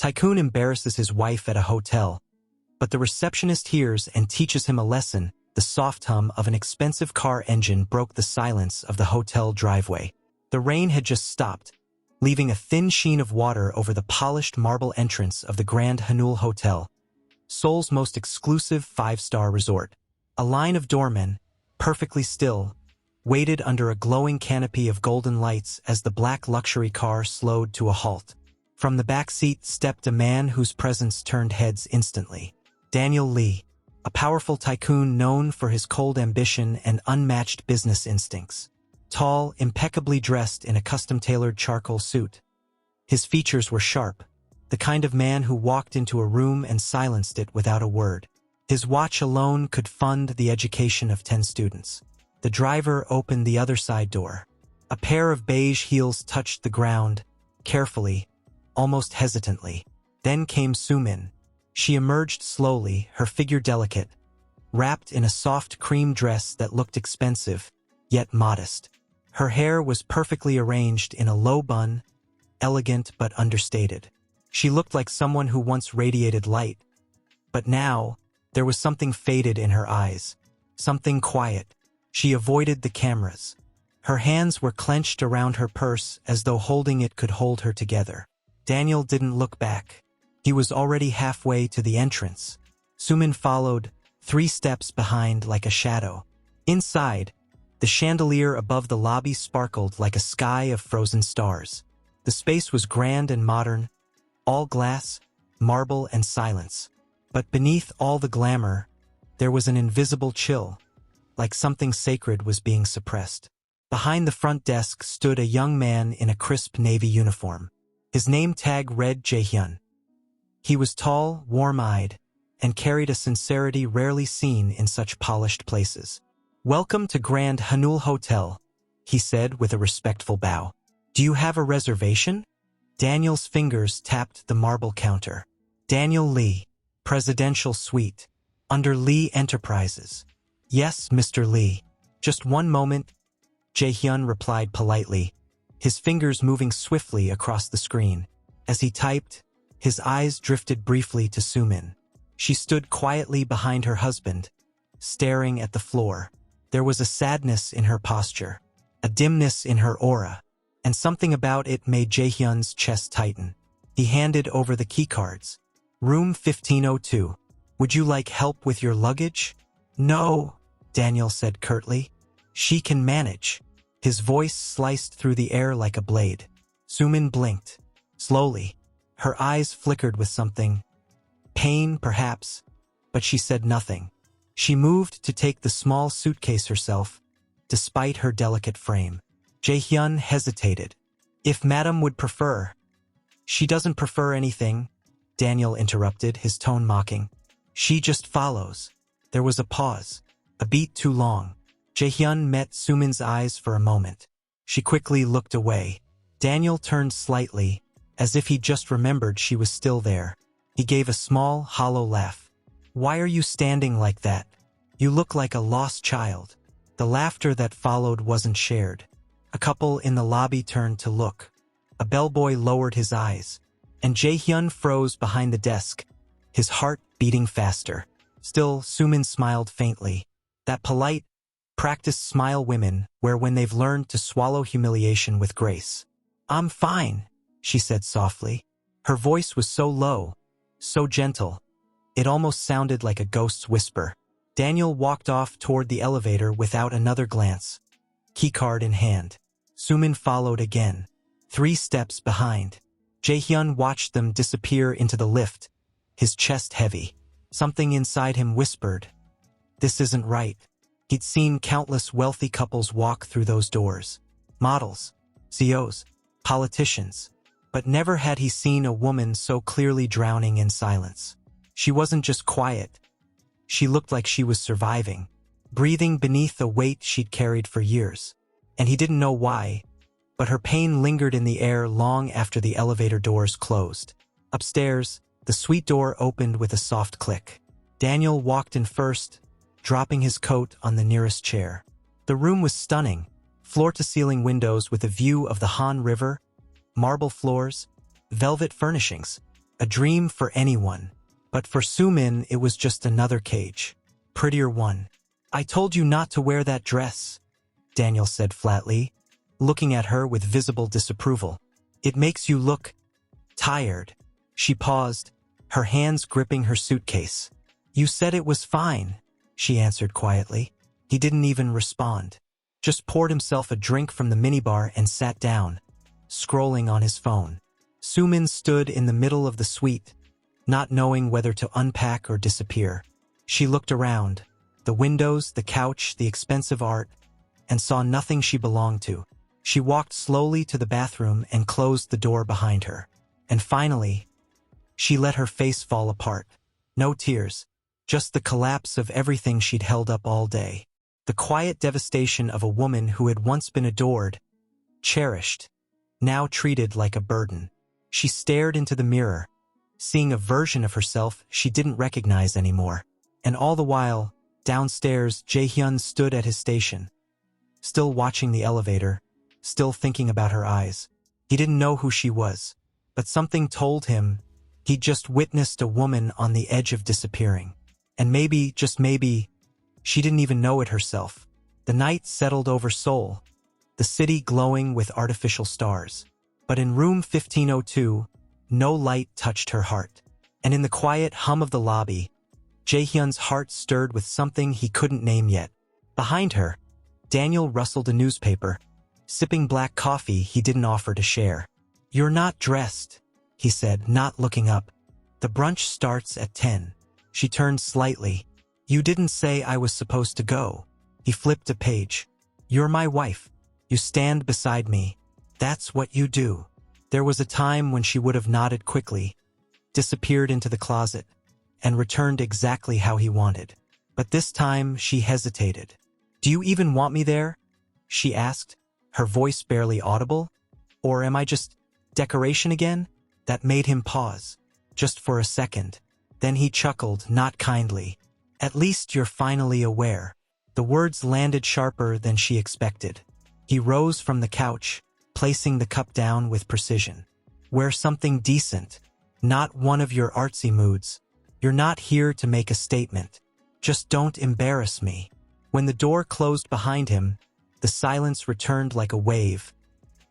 Tycoon embarrasses his wife at a hotel, but the receptionist hears and teaches him a lesson. The soft hum of an expensive car engine broke the silence of the hotel driveway. The rain had just stopped, leaving a thin sheen of water over the polished marble entrance of the Grand Hanul Hotel, Seoul's most exclusive five-star resort. A line of doormen, perfectly still, waited under a glowing canopy of golden lights as the black luxury car slowed to a halt. From the back seat stepped a man whose presence turned heads instantly. Daniel Lee, a powerful tycoon known for his cold ambition and unmatched business instincts. Tall, impeccably dressed in a custom-tailored charcoal suit. His features were sharp, the kind of man who walked into a room and silenced it without a word. His watch alone could fund the education of 10 students. The driver opened the other side door. A pair of beige heels touched the ground, carefully, almost hesitantly. Then came Sumin. She emerged slowly, her figure delicate, wrapped in a soft cream dress that looked expensive, yet modest. Her hair was perfectly arranged in a low bun, elegant but understated. She looked like someone who once radiated light, but now, there was something faded in her eyes, something quiet. She avoided the cameras. Her hands were clenched around her purse as though holding it could hold her together. Daniel didn't look back. He was already halfway to the entrance. Sumin followed, 3 steps behind like a shadow. Inside, the chandelier above the lobby sparkled like a sky of frozen stars. The space was grand and modern, all glass, marble, and silence. But beneath all the glamour, there was an invisible chill, like something sacred was being suppressed. Behind the front desk stood a young man in a crisp navy uniform. His name tag read Jaehyun. He was tall, warm-eyed, and carried a sincerity rarely seen in such polished places. "Welcome to Grand Hanul Hotel," he said with a respectful bow. "Do you have a reservation?" Daniel's fingers tapped the marble counter. Daniel Lee, Presidential Suite, under Lee Enterprises. "Yes, Mr. Lee. Just one moment," Jaehyun replied politely, his fingers moving swiftly across the screen. As he typed, his eyes drifted briefly to Sumin. She stood quietly behind her husband, staring at the floor. There was a sadness in her posture, a dimness in her aura, and something about it made Jaehyun's chest tighten. He handed over the keycards. "Room 1502. Would you like help with your luggage?" "No," Daniel said curtly. "She can manage." His voice sliced through the air like a blade. Sumin blinked. Slowly, her eyes flickered with something. Pain, perhaps, but she said nothing. She moved to take the small suitcase herself, despite her delicate frame. Jaehyun hesitated. "If Madam would prefer." "She doesn't prefer anything," Daniel interrupted, his tone mocking. "She just follows." There was a pause, a beat too long. Jaehyun met Sumin's eyes for a moment. She quickly looked away. Daniel turned slightly, as if he just remembered she was still there. He gave a small, hollow laugh. "Why are you standing like that? You look like a lost child." The laughter that followed wasn't shared. A couple in the lobby turned to look. A bellboy lowered his eyes, and Jaehyun froze behind the desk, his heart beating faster. Still, Sumin smiled faintly. That polite, practiced smile women wear when they've learned to swallow humiliation with grace. "I'm fine," she said softly. Her voice was so low, so gentle, it almost sounded like a ghost's whisper. Daniel walked off toward the elevator without another glance, keycard in hand. Sumin followed again, 3 steps behind. Jaehyun watched them disappear into the lift, his chest heavy. Something inside him whispered, "This isn't right." He'd seen countless wealthy couples walk through those doors. Models, CEOs, politicians. But never had he seen a woman so clearly drowning in silence. She wasn't just quiet. She looked like she was surviving, breathing beneath a weight she'd carried for years. And he didn't know why, but her pain lingered in the air long after the elevator doors closed. Upstairs, the suite door opened with a soft click. Daniel walked in first, dropping his coat on the nearest chair. The room was stunning, floor-to-ceiling windows with a view of the Han River, marble floors, velvet furnishings. A dream for anyone. But for Sumin, it was just another cage. Prettier one. "I told you not to wear that dress," Daniel said flatly, looking at her with visible disapproval. "It makes you look tired." She paused, her hands gripping her suitcase. "You said it was fine," she answered quietly. He didn't even respond. Just poured himself a drink from the minibar and sat down, scrolling on his phone. Sumin stood in the middle of the suite, not knowing whether to unpack or disappear. She looked around, the windows, the couch, the expensive art, and saw nothing she belonged to. She walked slowly to the bathroom and closed the door behind her. And finally, she let her face fall apart. No tears, just the collapse of everything she'd held up all day. The quiet devastation of a woman who had once been adored, cherished, now treated like a burden. She stared into the mirror, seeing a version of herself she didn't recognize anymore. And all the while, downstairs, Jae-hyun stood at his station, still watching the elevator, still thinking about her eyes. He didn't know who she was, but something told him he'd just witnessed a woman on the edge of disappearing. And maybe, just maybe, she didn't even know it herself. The night settled over Seoul, the city glowing with artificial stars. But in room 1502, no light touched her heart. And in the quiet hum of the lobby, Jae-hyun's heart stirred with something he couldn't name yet. Behind her, Daniel rustled a newspaper, sipping black coffee he didn't offer to share. "You're not dressed," he said, not looking up. "The brunch starts at 10. She turned slightly. "You didn't say I was supposed to go." He flipped a page. "You're my wife. You stand beside me. That's what you do." There was a time when she would have nodded quickly, disappeared into the closet, and returned exactly how he wanted. But this time she hesitated. "Do you even want me there?" she asked, her voice barely audible. "Or am I just decoration again?" That made him pause, just for a second. Then he chuckled, not kindly. "At least you're finally aware." The words landed sharper than she expected. He rose from the couch, placing the cup down with precision. "Wear something decent, not one of your artsy moods. You're not here to make a statement. Just don't embarrass me." When the door closed behind him, the silence returned like a wave,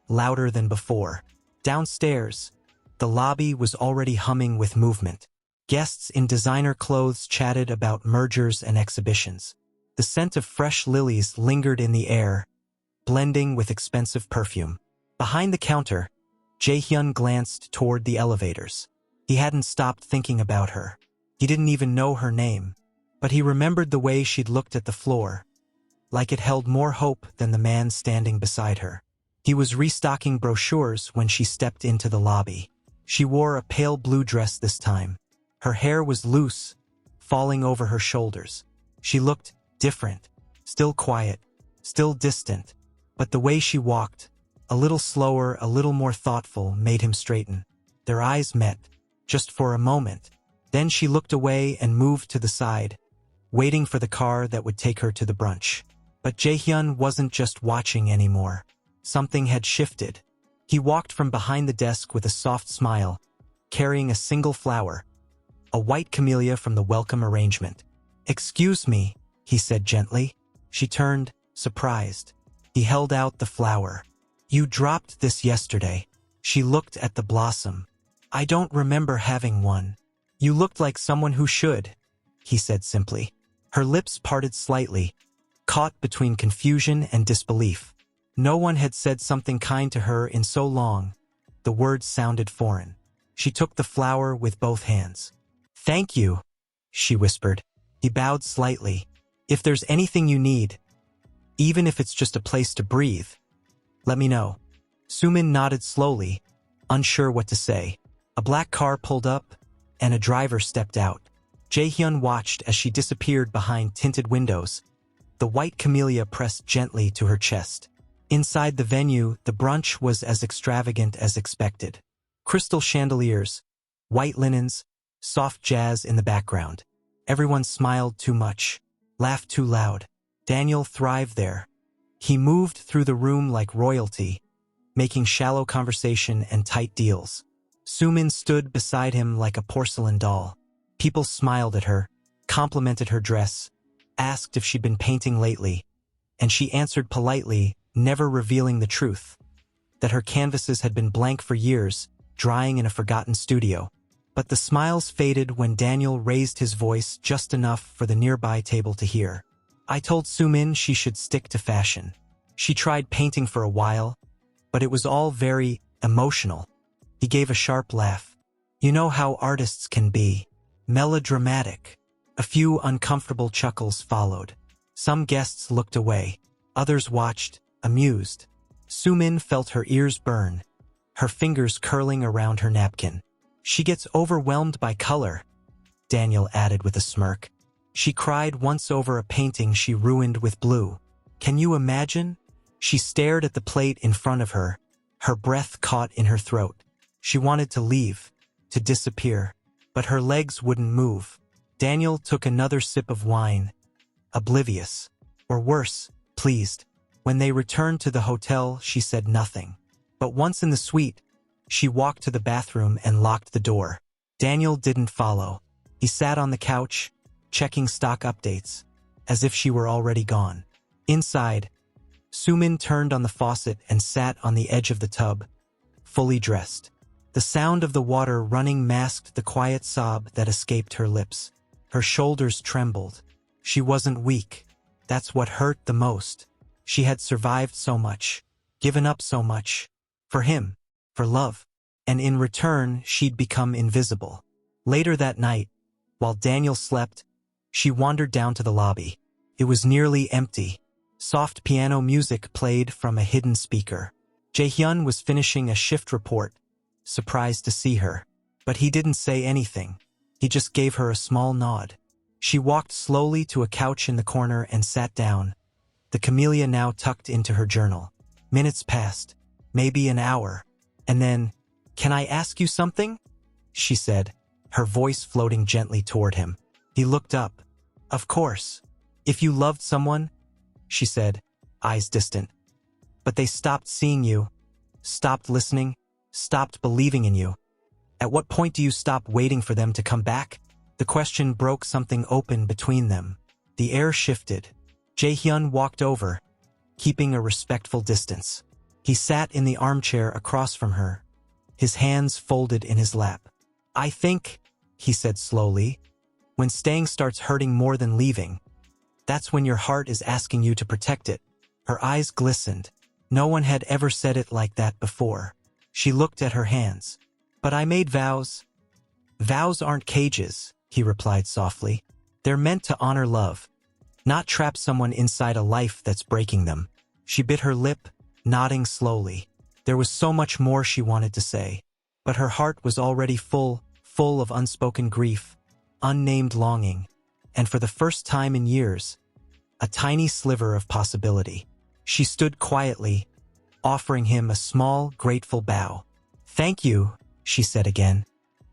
louder than before. Downstairs, the lobby was already humming with movement. Guests in designer clothes chatted about mergers and exhibitions. The scent of fresh lilies lingered in the air, blending with expensive perfume. Behind the counter, Jae-hyun glanced toward the elevators. He hadn't stopped thinking about her. He didn't even know her name, but he remembered the way she'd looked at the floor, like it held more hope than the man standing beside her. He was restocking brochures when she stepped into the lobby. She wore a pale blue dress this time. Her hair was loose, falling over her shoulders. She looked different, still quiet, still distant, but the way she walked, a little slower, a little more thoughtful, made him straighten. Their eyes met, just for a moment. Then she looked away and moved to the side, waiting for the car that would take her to the brunch. But Jae-hyun wasn't just watching anymore. Something had shifted. He walked from behind the desk with a soft smile, carrying a single flower, a white camellia from the welcome arrangement. "Excuse me," he said gently. She turned, surprised. He held out the flower. "You dropped this yesterday." She looked at the blossom. "I don't remember having one." "You looked like someone who should," he said simply. Her lips parted slightly, caught between confusion and disbelief. No one had said something kind to her in so long. The words sounded foreign. She took the flower with both hands. "Thank you," she whispered. He bowed slightly. "If there's anything you need, even if it's just a place to breathe, let me know." Sumin nodded slowly, unsure what to say. A black car pulled up, and a driver stepped out. Jae-hyun watched as she disappeared behind tinted windows, the white camellia pressed gently to her chest. Inside the venue, the brunch was as extravagant as expected. Crystal chandeliers, white linens, soft jazz in the background. Everyone smiled too much, laughed too loud. Daniel thrived there. He moved through the room like royalty, making shallow conversation and tight deals. Sumin stood beside him like a porcelain doll. People smiled at her, complimented her dress, asked if she'd been painting lately, and she answered politely, never revealing the truth, that her canvases had been blank for years, drying in a forgotten studio. But the smiles faded when Daniel raised his voice just enough for the nearby table to hear. I told Sumin she should stick to fashion. She tried painting for a while, but it was all very emotional. He gave a sharp laugh. You know how artists can be. Melodramatic. A few uncomfortable chuckles followed. Some guests looked away. Others watched, amused. Sumin felt her ears burn, her fingers curling around her napkin. She gets overwhelmed by color, Daniel added with a smirk. She cried once over a painting she ruined with blue. Can you imagine? She stared at the plate in front of her, her breath caught in her throat. She wanted to leave, to disappear, but her legs wouldn't move. Daniel took another sip of wine, oblivious, or worse, pleased. When they returned to the hotel, she said nothing. But once in the suite, she walked to the bathroom and locked the door. Daniel didn't follow. He sat on the couch, checking stock updates, as if she were already gone. Inside, Sumin turned on the faucet and sat on the edge of the tub, fully dressed. The sound of the water running masked the quiet sob that escaped her lips. Her shoulders trembled. She wasn't weak. That's what hurt the most. She had survived so much, given up so much. For him, for love. And in return, she'd become invisible. Later that night, while Daniel slept, she wandered down to the lobby. It was nearly empty. Soft piano music played from a hidden speaker. Jae-hyun was finishing a shift report, surprised to see her. But he didn't say anything. He just gave her a small nod. She walked slowly to a couch in the corner and sat down, the camellia now tucked into her journal. Minutes passed, maybe an hour, and then, "Can I ask you something?" she said, her voice floating gently toward him. He looked up. "Of course. If you loved someone," she said, eyes distant. "But they stopped seeing you, stopped listening, stopped believing in you. At what point do you stop waiting for them to come back?" The question broke something open between them. The air shifted. Jae-hyun walked over, keeping a respectful distance. He sat in the armchair across from her, his hands folded in his lap. "I think," he said slowly, "when staying starts hurting more than leaving, that's when your heart is asking you to protect it." Her eyes glistened. No one had ever said it like that before. She looked at her hands. "But I made vows." "Vows aren't cages," he replied softly. "They're meant to honor love, not trap someone inside a life that's breaking them." She bit her lip, nodding slowly. There was so much more she wanted to say, but her heart was already full of unspoken grief, unnamed longing, and for the first time in years, a tiny sliver of possibility. She stood quietly, offering him a small, grateful bow. "Thank you," she said again.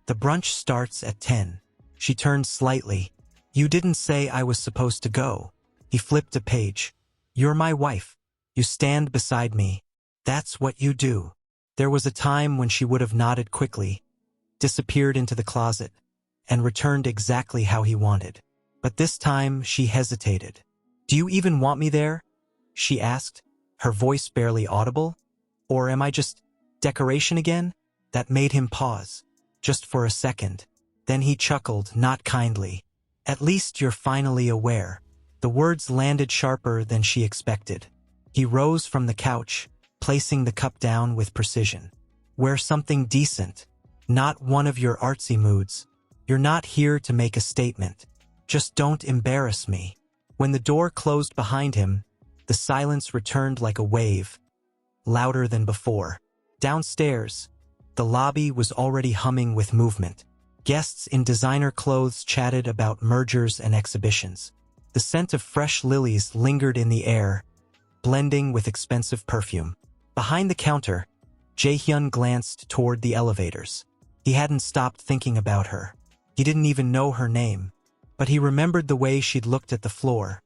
"The brunch starts at 10. She turned slightly. "You didn't say I was supposed to go." He flipped a page. "You're my wife. You stand beside me. That's what you do." There was a time when she would have nodded quickly, disappeared into the closet, and returned exactly how he wanted. But this time she hesitated. "Do you even want me there?" she asked, her voice barely audible. "Or am I just decoration again?" That made him pause, just for a second. Then he chuckled, not kindly. "At least you're finally aware." The words landed sharper than she expected. He rose from the couch, placing the cup down with precision. "Wear something decent, not one of your artsy moods. You're not here to make a statement. Just don't embarrass me." When the door closed behind him, the silence returned like a wave, louder than before. Downstairs, the lobby was already humming with movement. Guests in designer clothes chatted about mergers and exhibitions. The scent of fresh lilies lingered in the air, blending with expensive perfume. Behind the counter, Jae-hyun glanced toward the elevators. He hadn't stopped thinking about her. He didn't even know her name, but he remembered the way she'd looked at the floor,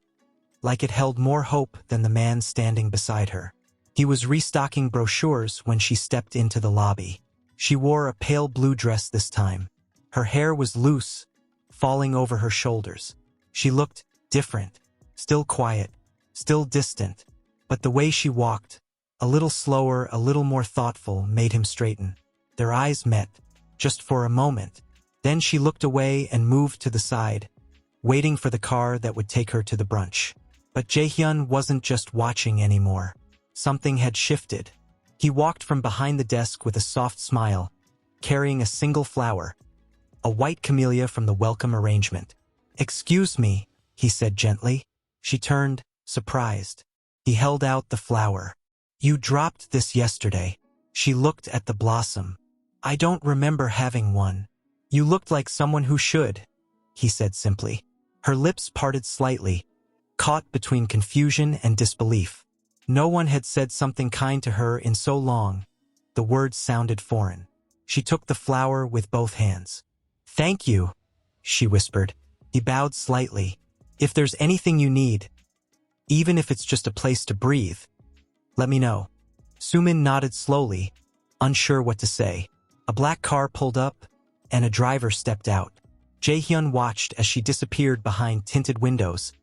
like it held more hope than the man standing beside her. He was restocking brochures when she stepped into the lobby. She wore a pale blue dress this time. Her hair was loose, falling over her shoulders. She looked different, still quiet, still distant, but the way she walked, a little slower, a little more thoughtful, made him straighten. Their eyes met, just for a moment. Then she looked away and moved to the side, waiting for the car that would take her to the brunch. But Jae-hyun wasn't just watching anymore. Something had shifted. He walked from behind the desk with a soft smile, carrying a single flower, a white camellia from the welcome arrangement. "Excuse me," he said gently. She turned, surprised. He held out the flower. "You dropped this yesterday." She looked at the blossom. "I don't remember having one." "You looked like someone who should," he said simply. Her lips parted slightly, caught between confusion and disbelief. No one had said something kind to her in so long. The words sounded foreign. She took the flower with both hands. "Thank you," she whispered. He bowed slightly. "If there's anything you need, even if it's just a place to breathe, let me know." Sumin nodded slowly, unsure what to say. A black car pulled up, and a driver stepped out. Jae-hyun watched as she disappeared behind tinted windows,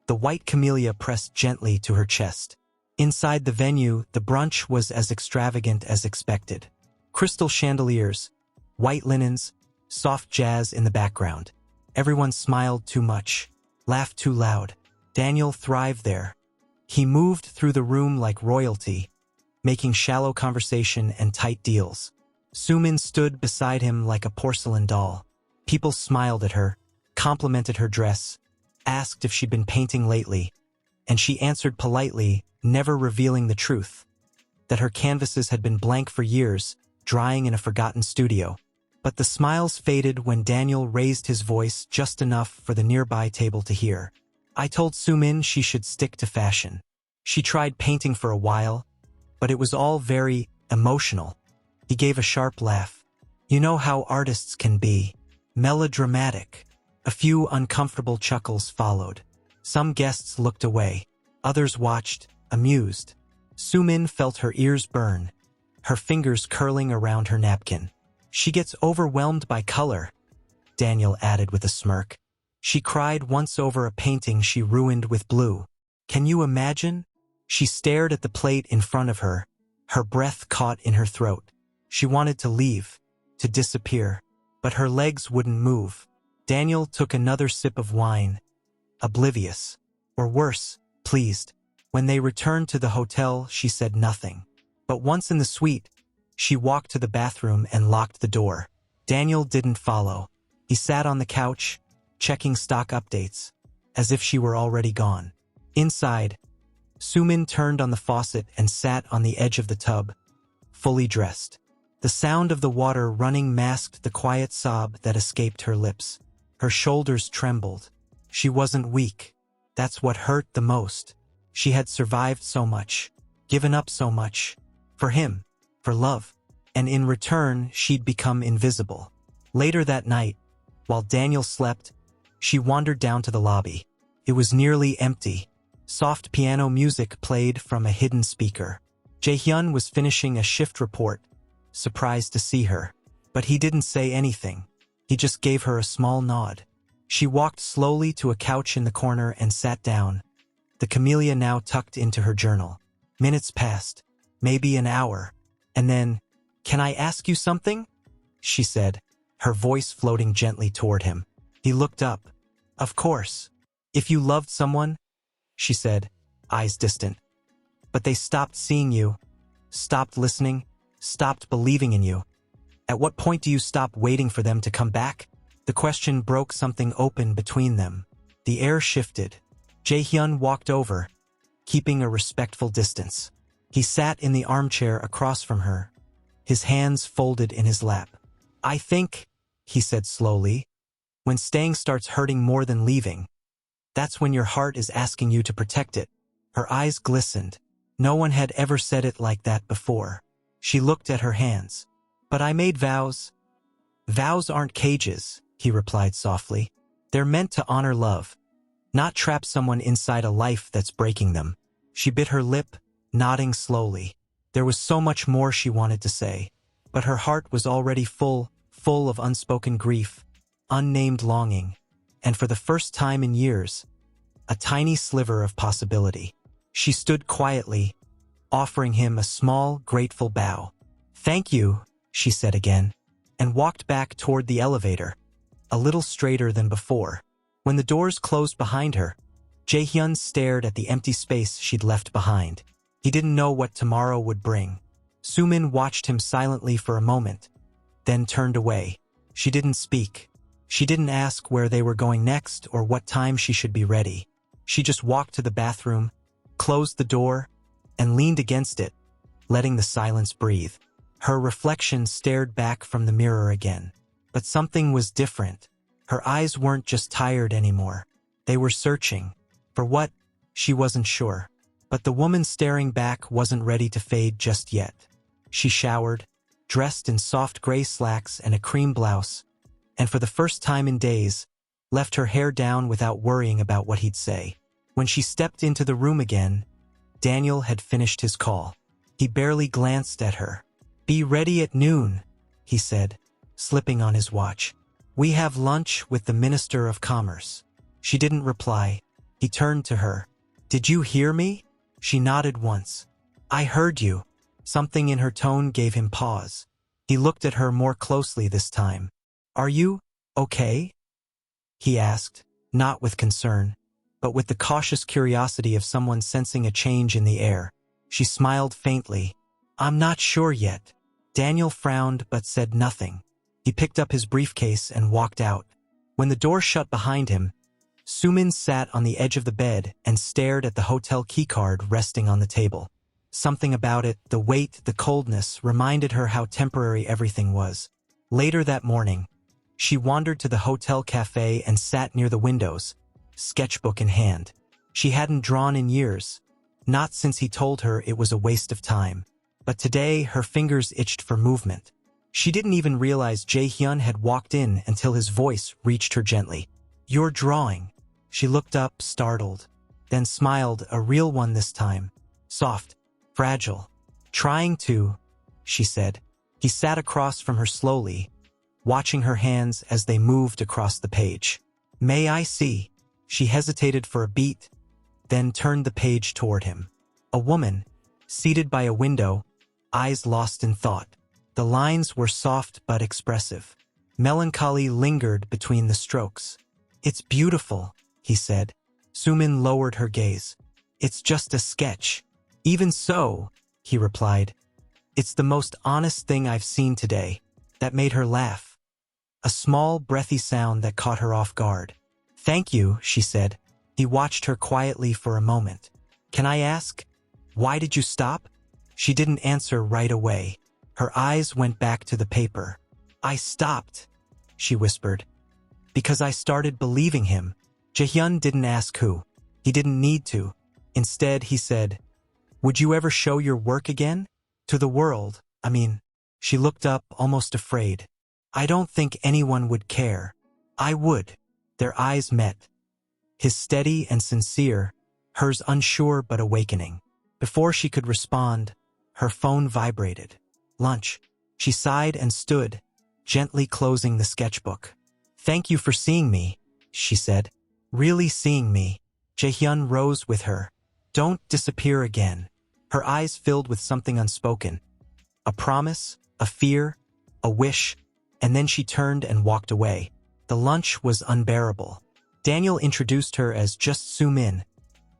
the white camellia pressed gently to her chest. Inside the venue, the brunch was as extravagant as expected. Crystal chandeliers, white linens, soft jazz in the background. Everyone smiled too much, laughed too loud. Daniel thrived there. He moved through the room like royalty, making shallow conversation and tight deals. Sumin stood beside him like a porcelain doll. People smiled at her, complimented her dress, asked if she'd been painting lately, and she answered politely, never revealing the truth, that her canvases had been blank for years, drying in a forgotten studio. But the smiles faded when Daniel raised his voice just enough for the nearby table to hear. "I told Sumin she should stick to fashion. She tried painting for a while, but it was all very emotional." He gave a sharp laugh. "You know how artists can be. Melodramatic." A few uncomfortable chuckles followed. Some guests looked away. Others watched, amused. Sumin felt her ears burn, her fingers curling around her napkin. "She gets overwhelmed by color," Daniel added with a smirk. "She cried once over a painting she ruined with blue. Can you imagine?" She stared at the plate in front of her, her breath caught in her throat. She wanted to leave, to disappear, but her legs wouldn't move. Daniel took another sip of wine, oblivious, or worse, pleased. When they returned to the hotel, she said nothing. But once in the suite, she walked to the bathroom and locked the door. Daniel didn't follow. He sat on the couch, checking stock updates, as if she were already gone. Inside, Sumin turned on the faucet and sat on the edge of the tub, fully dressed. The sound of the water running masked the quiet sob that escaped her lips. Her shoulders trembled. She wasn't weak. That's what hurt the most. She had survived so much, given up so much. For him, for love. And in return, she'd become invisible. Later that night, while Daniel slept, she wandered down to the lobby. It was nearly empty. Soft piano music played from a hidden speaker. Jae-hyun was finishing a shift report, surprised to see her. But he didn't say anything. He just gave her a small nod. She walked slowly to a couch in the corner and sat down, the camellia now tucked into her journal. Minutes passed, maybe an hour, and then, "Can I ask you something?" she said, her voice floating gently toward him. He looked up. "Of course. If you loved someone," she said, eyes distant, "but they stopped seeing you, stopped listening, stopped believing in you, at what point do you stop waiting for them to come back?" The question broke something open between them. The air shifted. Jae-hyun walked over, keeping a respectful distance. He sat in the armchair across from her, his hands folded in his lap. "I think," he said slowly, "when staying starts hurting more than leaving, that's when your heart is asking you to protect it." Her eyes glistened. No one had ever said it like that before. She looked at her hands. "But I made vows." "Vows aren't cages," he replied softly. "They're meant to honor love, not trap someone inside a life that's breaking them." She bit her lip, nodding slowly. There was so much more she wanted to say. but her heart was already full of unspoken grief, unnamed longing, and for the first time in years, a tiny sliver of possibility. She stood quietly, offering him a small, grateful bow. "Thank you," she said again, and walked back toward the elevator, a little straighter than before. When the doors closed behind her, Jae-hyun stared at the empty space she'd left behind. He didn't know what tomorrow would bring. Soo-min watched him silently for a moment, then turned away. She didn't speak. She didn't ask where they were going next or what time she should be ready. She just walked to the bathroom, closed the door, and leaned against it, letting the silence breathe. Her reflection stared back from the mirror again. But something was different. Her eyes weren't just tired anymore. They were searching. For what? She wasn't sure. But the woman staring back wasn't ready to fade just yet. She showered, dressed in soft gray slacks and a cream blouse, and for the first time in days, left her hair down without worrying about what he'd say. When she stepped into the room again, Daniel had finished his call. He barely glanced at her. "Be ready at noon," he said, slipping on his watch. "We have lunch with the Minister of Commerce." She didn't reply. He turned to her. "Did you hear me?" She nodded once. "I heard you." Something in her tone gave him pause. He looked at her more closely this time. "Are you okay?" he asked, not with concern, but with the cautious curiosity of someone sensing a change in the air. She smiled faintly. "I'm not sure yet." Daniel frowned but said nothing. He picked up his briefcase and walked out. When the door shut behind him, Soo-min sat on the edge of the bed and stared at the hotel keycard resting on the table. Something about it, the weight, the coldness, reminded her how temporary everything was. Later that morning, she wandered to the hotel cafe and sat near the windows, sketchbook in hand. She hadn't drawn in years, not since he told her it was a waste of time. But today, her fingers itched for movement. She didn't even realize Jae-hyun had walked in until his voice reached her gently. "You're drawing." She looked up, startled, then smiled, a real one this time. Soft, fragile. "Trying to," she said. He sat across from her slowly, watching her hands as they moved across the page. "May I see?" She hesitated for a beat, then turned the page toward him. A woman, seated by a window, eyes lost in thought. The lines were soft but expressive. Melancholy lingered between the strokes. "It's beautiful," he said. Soo-min lowered her gaze. "It's just a sketch." "Even so," he replied. "It's the most honest thing I've seen today." That made her laugh. A small, breathy sound that caught her off guard. "Thank you," she said. He watched her quietly for a moment. "Can I ask, why did you stop?" She didn't answer right away. Her eyes went back to the paper. "I stopped," she whispered, "because I started believing him." Jae-hyun didn't ask who. He didn't need to. Instead, he said, "Would you ever show your work again? To the world, I mean." She looked up, almost afraid. "I don't think anyone would care." "I would." Their eyes met. His steady and sincere, hers unsure but awakening. Before she could respond, her phone vibrated. "Lunch." She sighed and stood, gently closing the sketchbook. "Thank you for seeing me," she said. "Really seeing me." Jae-hyun rose with her. "Don't disappear again." Her eyes filled with something unspoken. A promise, a fear, a wish, and then she turned and walked away. The lunch was unbearable. Daniel introduced her as just Soo-min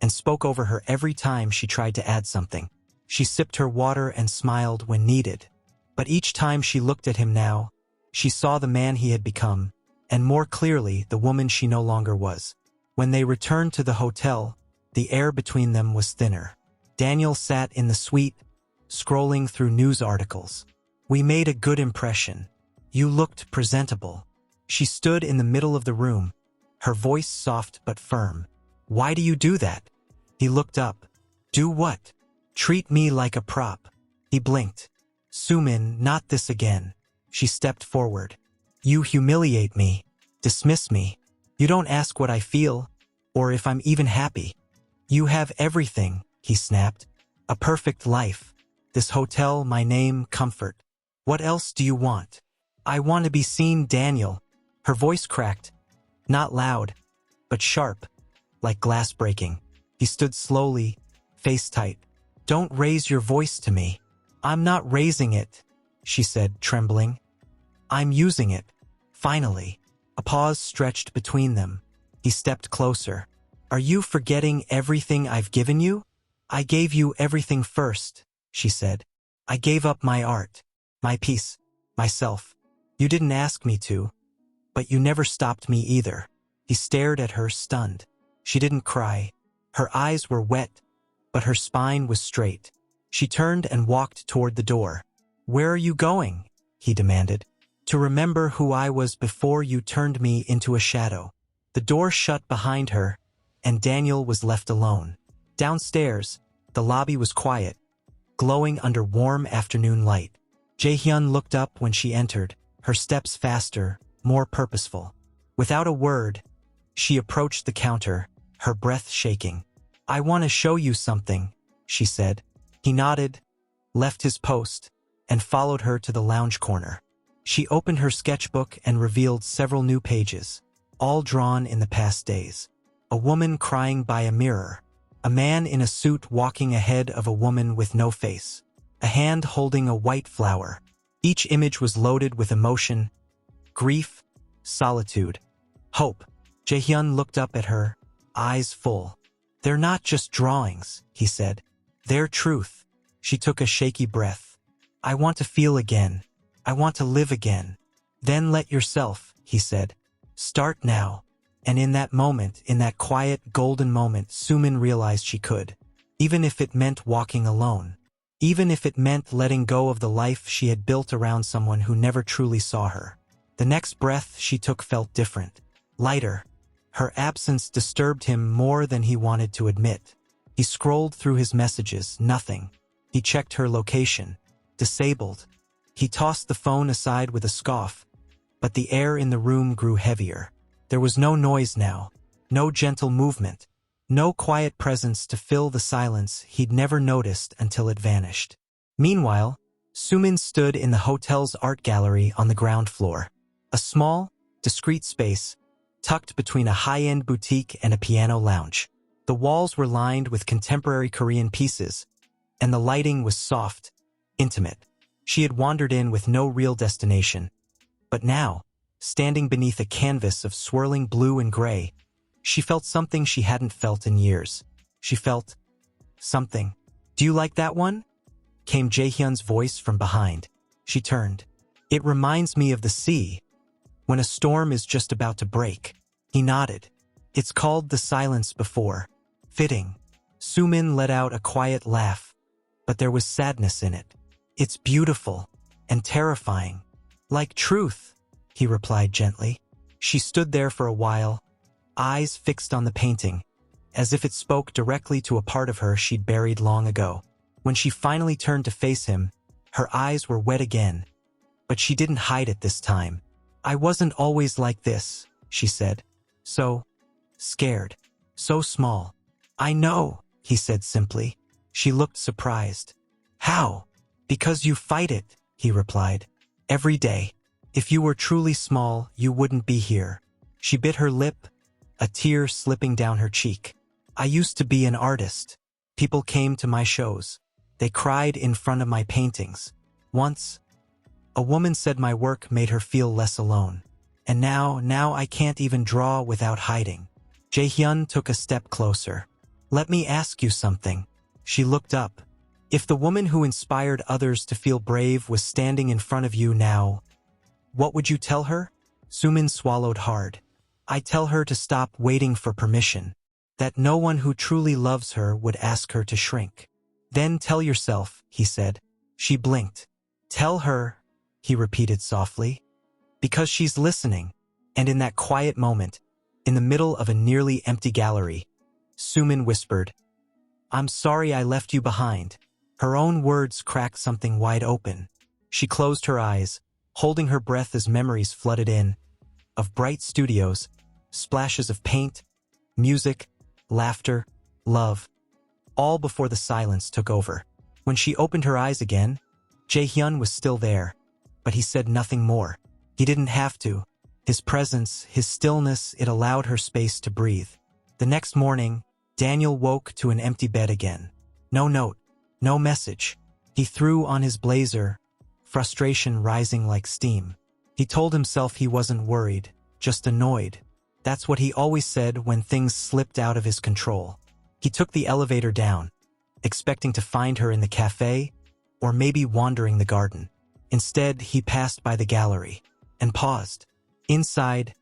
and spoke over her every time she tried to add something. She sipped her water and smiled when needed. But each time she looked at him now, she saw the man he had become, and more clearly the woman she no longer was. When they returned to the hotel, the air between them was thinner. Daniel sat in the suite, scrolling through news articles. "We made a good impression. You looked presentable." She stood in the middle of the room, her voice soft but firm. "Why do you do that?" He looked up. "Do what?" "Treat me like a prop." He blinked. "Soo-min, not this again." She stepped forward. "You humiliate me, dismiss me. You don't ask what I feel, or if I'm even happy." "You have everything," he snapped. "A perfect life. This hotel, my name, comfort. What else do you want? I want to be seen, Daniel. Her voice cracked, not loud, but sharp, like glass breaking. He stood slowly, face tight. Don't raise your voice to me. I'm not raising it, she said, trembling. I'm using it. Finally. A pause stretched between them. He stepped closer. Are you forgetting everything I've given you? I gave you everything first, she said. I gave up my art, my peace, myself. You didn't ask me to, but you never stopped me either. He stared at her, stunned. She didn't cry. Her eyes were wet, but her spine was straight. She turned and walked toward the door. Where are you going? He demanded. To remember who I was before you turned me into a shadow. The door shut behind her, and Daniel was left alone. Downstairs, the lobby was quiet, glowing under warm afternoon light. Jaehyun looked up when she entered, her steps faster, more purposeful. Without a word, she approached the counter, her breath shaking. I want to show you something, she said. He nodded, left his post, and followed her to the lounge corner. She opened her sketchbook and revealed several new pages, all drawn in the past days. A woman crying by a mirror. A man in a suit walking ahead of a woman with no face. A hand holding a white flower. Each image was loaded with emotion, grief, solitude, hope. Jaehyun looked up at her, eyes full. They're not just drawings, he said. They're truth. She took a shaky breath. I want to feel again. I want to live again. Then let yourself, he said. Start now. And in that moment, in that quiet, golden moment, Sumin realized she could. Even if it meant walking alone. Even if it meant letting go of the life she had built around someone who never truly saw her. The next breath she took felt different. Lighter. Her absence disturbed him more than he wanted to admit. He scrolled through his messages, nothing. He checked her location. Disabled. He tossed the phone aside with a scoff. But the air in the room grew heavier. There was no noise now, no gentle movement, no quiet presence to fill the silence he'd never noticed until it vanished. Meanwhile, Sumin stood in the hotel's art gallery on the ground floor. A small, discreet space, tucked between a high-end boutique and a piano lounge. The walls were lined with contemporary Korean pieces, and the lighting was soft, intimate. She had wandered in with no real destination. But now, standing beneath a canvas of swirling blue and gray, she felt something she hadn't felt in years. She felt something. Do you like that one? Came Jaehyun's voice from behind. She turned. It reminds me of the sea, when a storm is just about to break. He nodded. It's called The Silence Before. Fitting. Sumin let out a quiet laugh, but there was sadness in it. It's beautiful and terrifying. Like truth, he replied gently. She stood there for a while, eyes fixed on the painting, as if it spoke directly to a part of her she'd buried long ago. When she finally turned to face him, her eyes were wet again, but she didn't hide it this time. I wasn't always like this, she said. So scared, so small. I know, he said simply. She looked surprised. How? Because you fight it, he replied. Every day. If you were truly small, you wouldn't be here. She bit her lip, a tear slipping down her cheek. I used to be an artist. People came to my shows. They cried in front of my paintings. Once, a woman said my work made her feel less alone. And now I can't even draw without hiding. Jaehyun took a step closer. Let me ask you something. She looked up. If the woman who inspired others to feel brave was standing in front of you now, what would you tell her? Sumin swallowed hard. I'd tell her to stop waiting for permission. That no one who truly loves her would ask her to shrink. Then tell yourself, he said. She blinked. Tell her, he repeated softly. Because she's listening. And in that quiet moment, in the middle of a nearly empty gallery, Sumin whispered, I'm sorry I left you behind. Her own words cracked something wide open. She closed her eyes, holding her breath as memories flooded in, of bright studios, splashes of paint, music, laughter, love, all before the silence took over. When she opened her eyes again, Jaehyun was still there, but he said nothing more. He didn't have to. His presence, his stillness, it allowed her space to breathe. The next morning, Daniel woke to an empty bed again. No note, no message. He threw on his blazer, frustration rising like steam. He told himself he wasn't worried, just annoyed. That's what he always said when things slipped out of his control. He took the elevator down, expecting to find her in the cafe or maybe wandering the garden. Instead, he passed by the gallery and paused. Inside,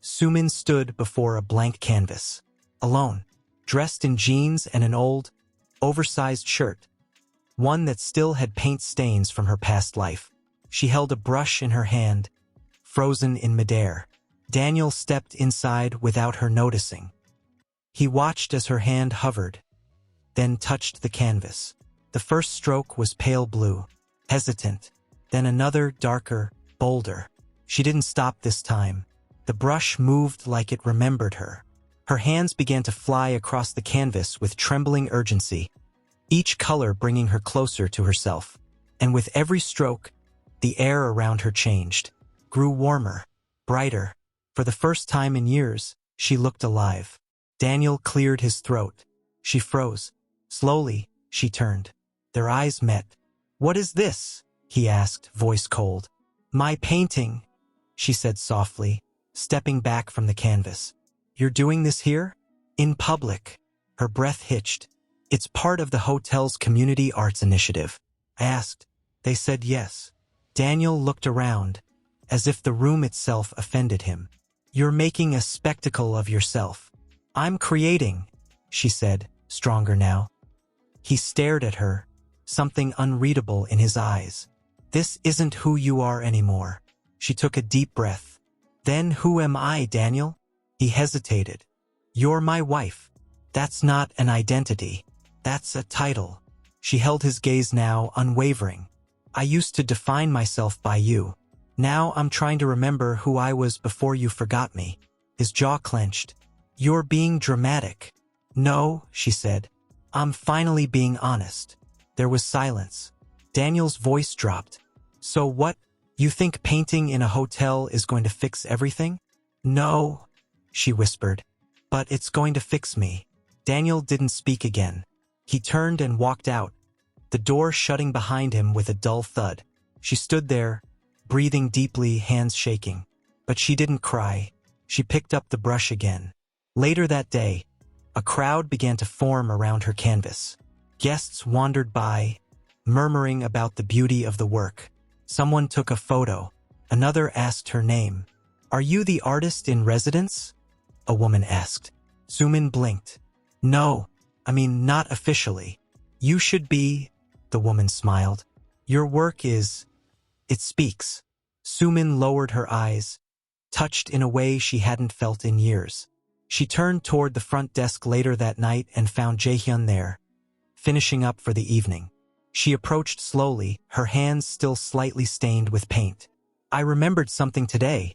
Sumin stood before a blank canvas, alone, dressed in jeans and an old, oversized shirt, one that still had paint stains from her past life. She held a brush in her hand, frozen in midair. Daniel stepped inside without her noticing. He watched as her hand hovered, then touched the canvas. The first stroke was pale blue, hesitant, then another darker, bolder. She didn't stop this time. The brush moved like it remembered her. Her hands began to fly across the canvas with trembling urgency, each color bringing her closer to herself. And with every stroke, the air around her changed, grew warmer, brighter. For the first time in years, she looked alive. Daniel cleared his throat. She froze. Slowly, she turned. Their eyes met. "What is this?" he asked, voice cold. "My painting," she said softly, stepping back from the canvas. "You're doing this here? In public?" Her breath hitched. "It's part of the hotel's community arts initiative." I asked. They said yes. Daniel looked around, as if the room itself offended him. "You're making a spectacle of yourself." "I'm creating," she said, stronger now. He stared at her, something unreadable in his eyes. "This isn't who you are anymore." She took a deep breath. "Then who am I, Daniel?" He hesitated. "You're my wife. That's not an identity. That's a title." She held his gaze now, unwavering. "I used to define myself by you. Now I'm trying to remember who I was before you forgot me." His jaw clenched. "You're being dramatic." "No," she said. "I'm finally being honest." There was silence. Daniel's voice dropped. "So what? You think painting in a hotel is going to fix everything?" "No," she whispered. "But it's going to fix me." Daniel didn't speak again. He turned and walked out, the door shutting behind him with a dull thud. She stood there, breathing deeply, hands shaking. But she didn't cry. She picked up the brush again. Later that day, a crowd began to form around her canvas. Guests wandered by, murmuring about the beauty of the work. Someone took a photo. Another asked her name. "Are you the artist in residence?" a woman asked. Sumin blinked. "No, not officially." "You should be," the woman smiled. "Your work it speaks." Sumin lowered her eyes, touched in a way she hadn't felt in years. She turned toward the front desk later that night and found Jaehyun there, finishing up for the evening. She approached slowly, her hands still slightly stained with paint. "I remembered something today,"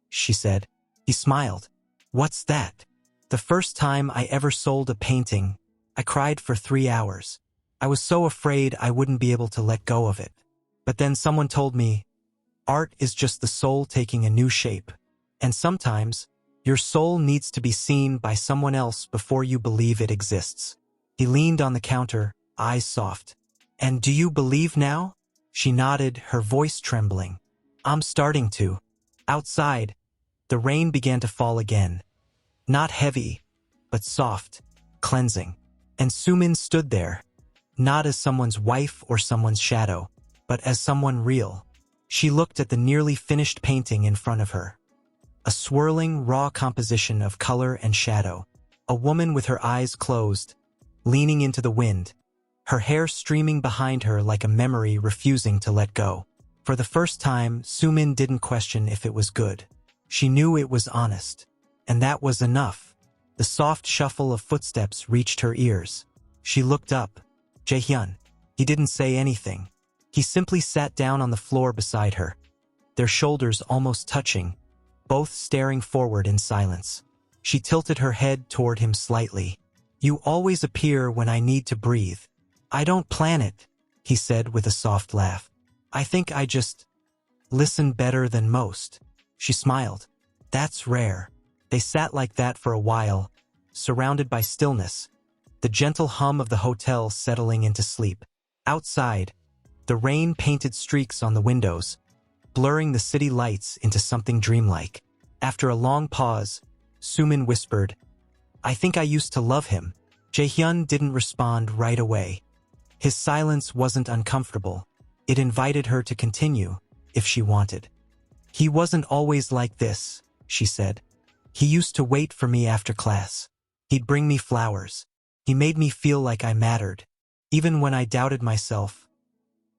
she said. He smiled. "What's that?" "The first time I ever sold a painting, I cried for 3 hours. I was so afraid I wouldn't be able to let go of it. But then someone told me, art is just the soul taking a new shape. And sometimes, your soul needs to be seen by someone else before you believe it exists." He leaned on the counter, eyes soft. "And do you believe now?" She nodded, her voice trembling. "I'm starting to." Outside, the rain began to fall again. Not heavy, but soft, cleansing. And Sumin stood there, not as someone's wife or someone's shadow, but as someone real. She looked at the nearly finished painting in front of her. A swirling, raw composition of color and shadow. A woman with her eyes closed, leaning into the wind, her hair streaming behind her like a memory refusing to let go. For the first time, Sumin didn't question if it was good. She knew it was honest. And that was enough. The soft shuffle of footsteps reached her ears. She looked up. Jaehyun. He didn't say anything. He simply sat down on the floor beside her, their shoulders almost touching, both staring forward in silence. She tilted her head toward him slightly. "You always appear when I need to breathe." "I don't plan it," he said with a soft laugh. "I think I just listen better than most. She smiled. That's rare. They sat like that for a while, surrounded by stillness, the gentle hum of the hotel settling into sleep. Outside, the rain painted streaks on the windows, blurring the city lights into something dreamlike. After a long pause, Sumin whispered, I think I used to love him. Jaehyun didn't respond right away. His silence wasn't uncomfortable. It invited her to continue, if she wanted. He wasn't always like this, she said. He used to wait for me after class. He'd bring me flowers. He made me feel like I mattered, even when I doubted myself.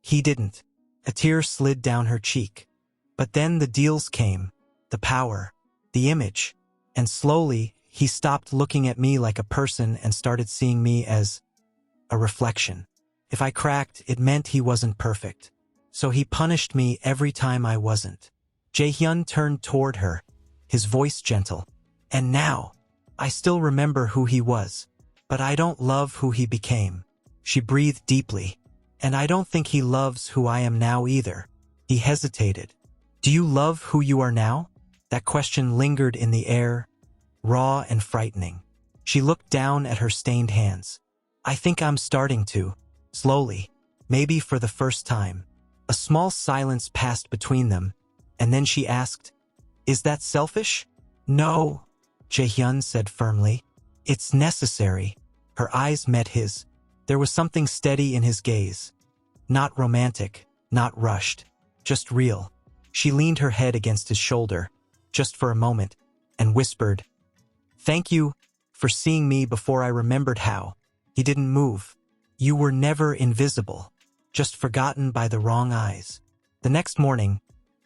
He didn't. A tear slid down her cheek. But then the deals came, the power, the image, and slowly he stopped looking at me like a person and started seeing me as a reflection. If I cracked, it meant he wasn't perfect. So he punished me every time I wasn't. Jaehyun turned toward her, his voice gentle. And now, I still remember who he was, but I don't love who he became. She breathed deeply. And I don't think he loves who I am now either. He hesitated. Do you love who you are now? That question lingered in the air, raw and frightening. She looked down at her stained hands. I think I'm starting to. Slowly, maybe for the first time. A small silence passed between them, and then she asked, Is that selfish? No, Jaehyun said firmly. It's necessary. Her eyes met his. There was something steady in his gaze. Not romantic, not rushed, just real. She leaned her head against his shoulder, just for a moment, and whispered, Thank you for seeing me before I remembered how. He didn't move. You were never invisible, just forgotten by the wrong eyes. The next morning,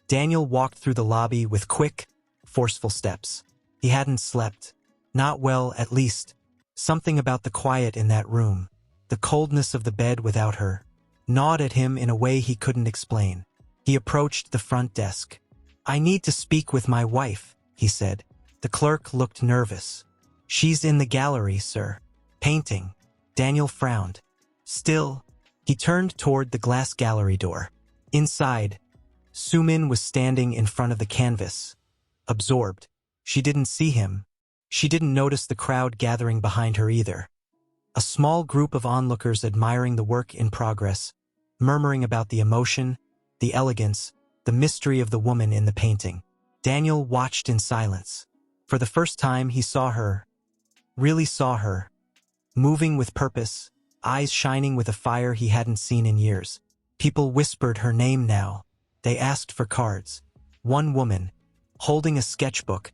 Daniel walked through the lobby with quick, forceful steps. He hadn't slept. Not well, at least. Something about the quiet in that room, the coldness of the bed without her, gnawed at him in a way he couldn't explain. He approached the front desk. I need to speak with my wife, he said. The clerk looked nervous. She's in the gallery, sir. Painting. Daniel frowned. Still, he turned toward the glass gallery door. Inside, Sumin was standing in front of the canvas, absorbed. She didn't see him. She didn't notice the crowd gathering behind her either. A small group of onlookers admiring the work in progress, murmuring about the emotion, the elegance, the mystery of the woman in the painting. Daniel watched in silence. For the first time he saw her, really saw her, moving with purpose, eyes shining with a fire he hadn't seen in years. People whispered her name now. They asked for cards. One woman, holding a sketchbook,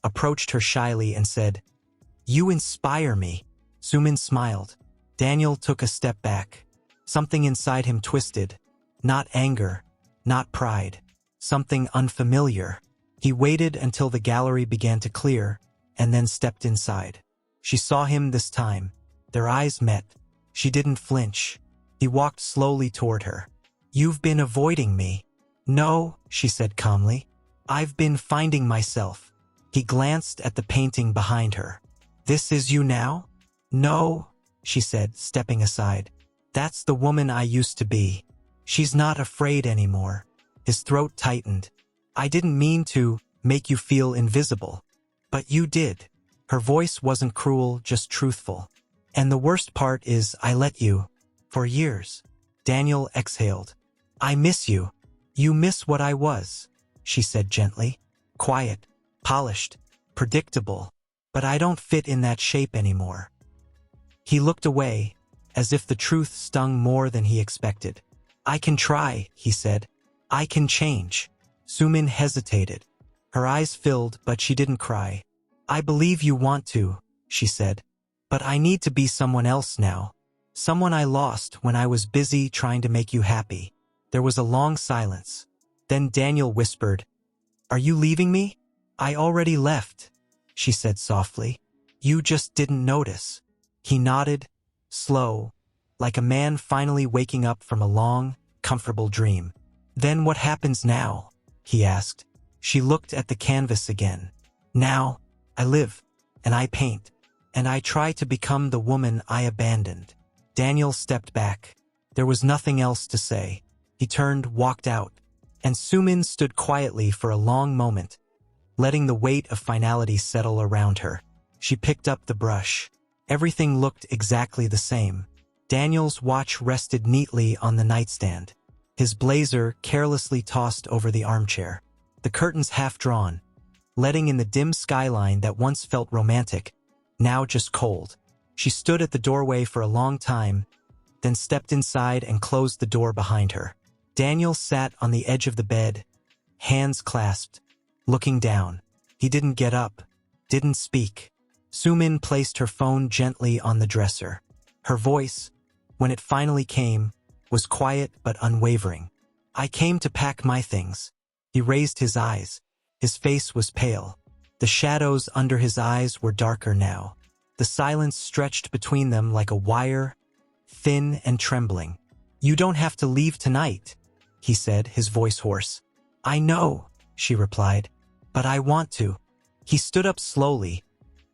approached her shyly and said, You inspire me. Sumin smiled. Daniel took a step back. Something inside him twisted. Not anger, not pride. Something unfamiliar. He waited until the gallery began to clear, and then stepped inside. She saw him this time. Their eyes met. She didn't flinch. He walked slowly toward her. You've been avoiding me. No, she said calmly. I've been finding myself. He glanced at the painting behind her. This is you now? No, she said, stepping aside. That's the woman I used to be. She's not afraid anymore. His throat tightened. I didn't mean to make you feel invisible. But you did. Her voice wasn't cruel, just truthful. And the worst part is I let you. For years. Daniel exhaled. I miss you. You miss what I was, she said gently. Quiet, polished, predictable. But I don't fit in that shape anymore. He looked away, as if the truth stung more than he expected. I can try, he said. I can change. Sumin hesitated. Her eyes filled, but she didn't cry. I believe you want to, she said. But I need to be someone else now. Someone I lost when I was busy trying to make you happy. There was a long silence. Then Daniel whispered, Are you leaving me? I already left, she said softly. You just didn't notice. He nodded, slow, like a man finally waking up from a long, comfortable dream. Then what happens now? He asked. She looked at the canvas again. Now, I live, and I paint, and I try to become the woman I abandoned. Daniel stepped back. There was nothing else to say. He turned, walked out, and Sumin stood quietly for a long moment, letting the weight of finality settle around her. She picked up the brush. Everything looked exactly the same. Daniel's watch rested neatly on the nightstand, his blazer carelessly tossed over the armchair, the curtains half drawn, letting in the dim skyline that once felt romantic, now just cold. She stood at the doorway for a long time, then stepped inside and closed the door behind her. Daniel sat on the edge of the bed, hands clasped, looking down. He didn't get up, didn't speak. Sumin placed her phone gently on the dresser. Her voice, when it finally came, was quiet but unwavering. "I came to pack my things." He raised his eyes. His face was pale. The shadows under his eyes were darker now. The silence stretched between them like a wire, thin and trembling. "You don't have to leave tonight," he said, his voice hoarse. "I know," she replied, "but I want to." He stood up slowly,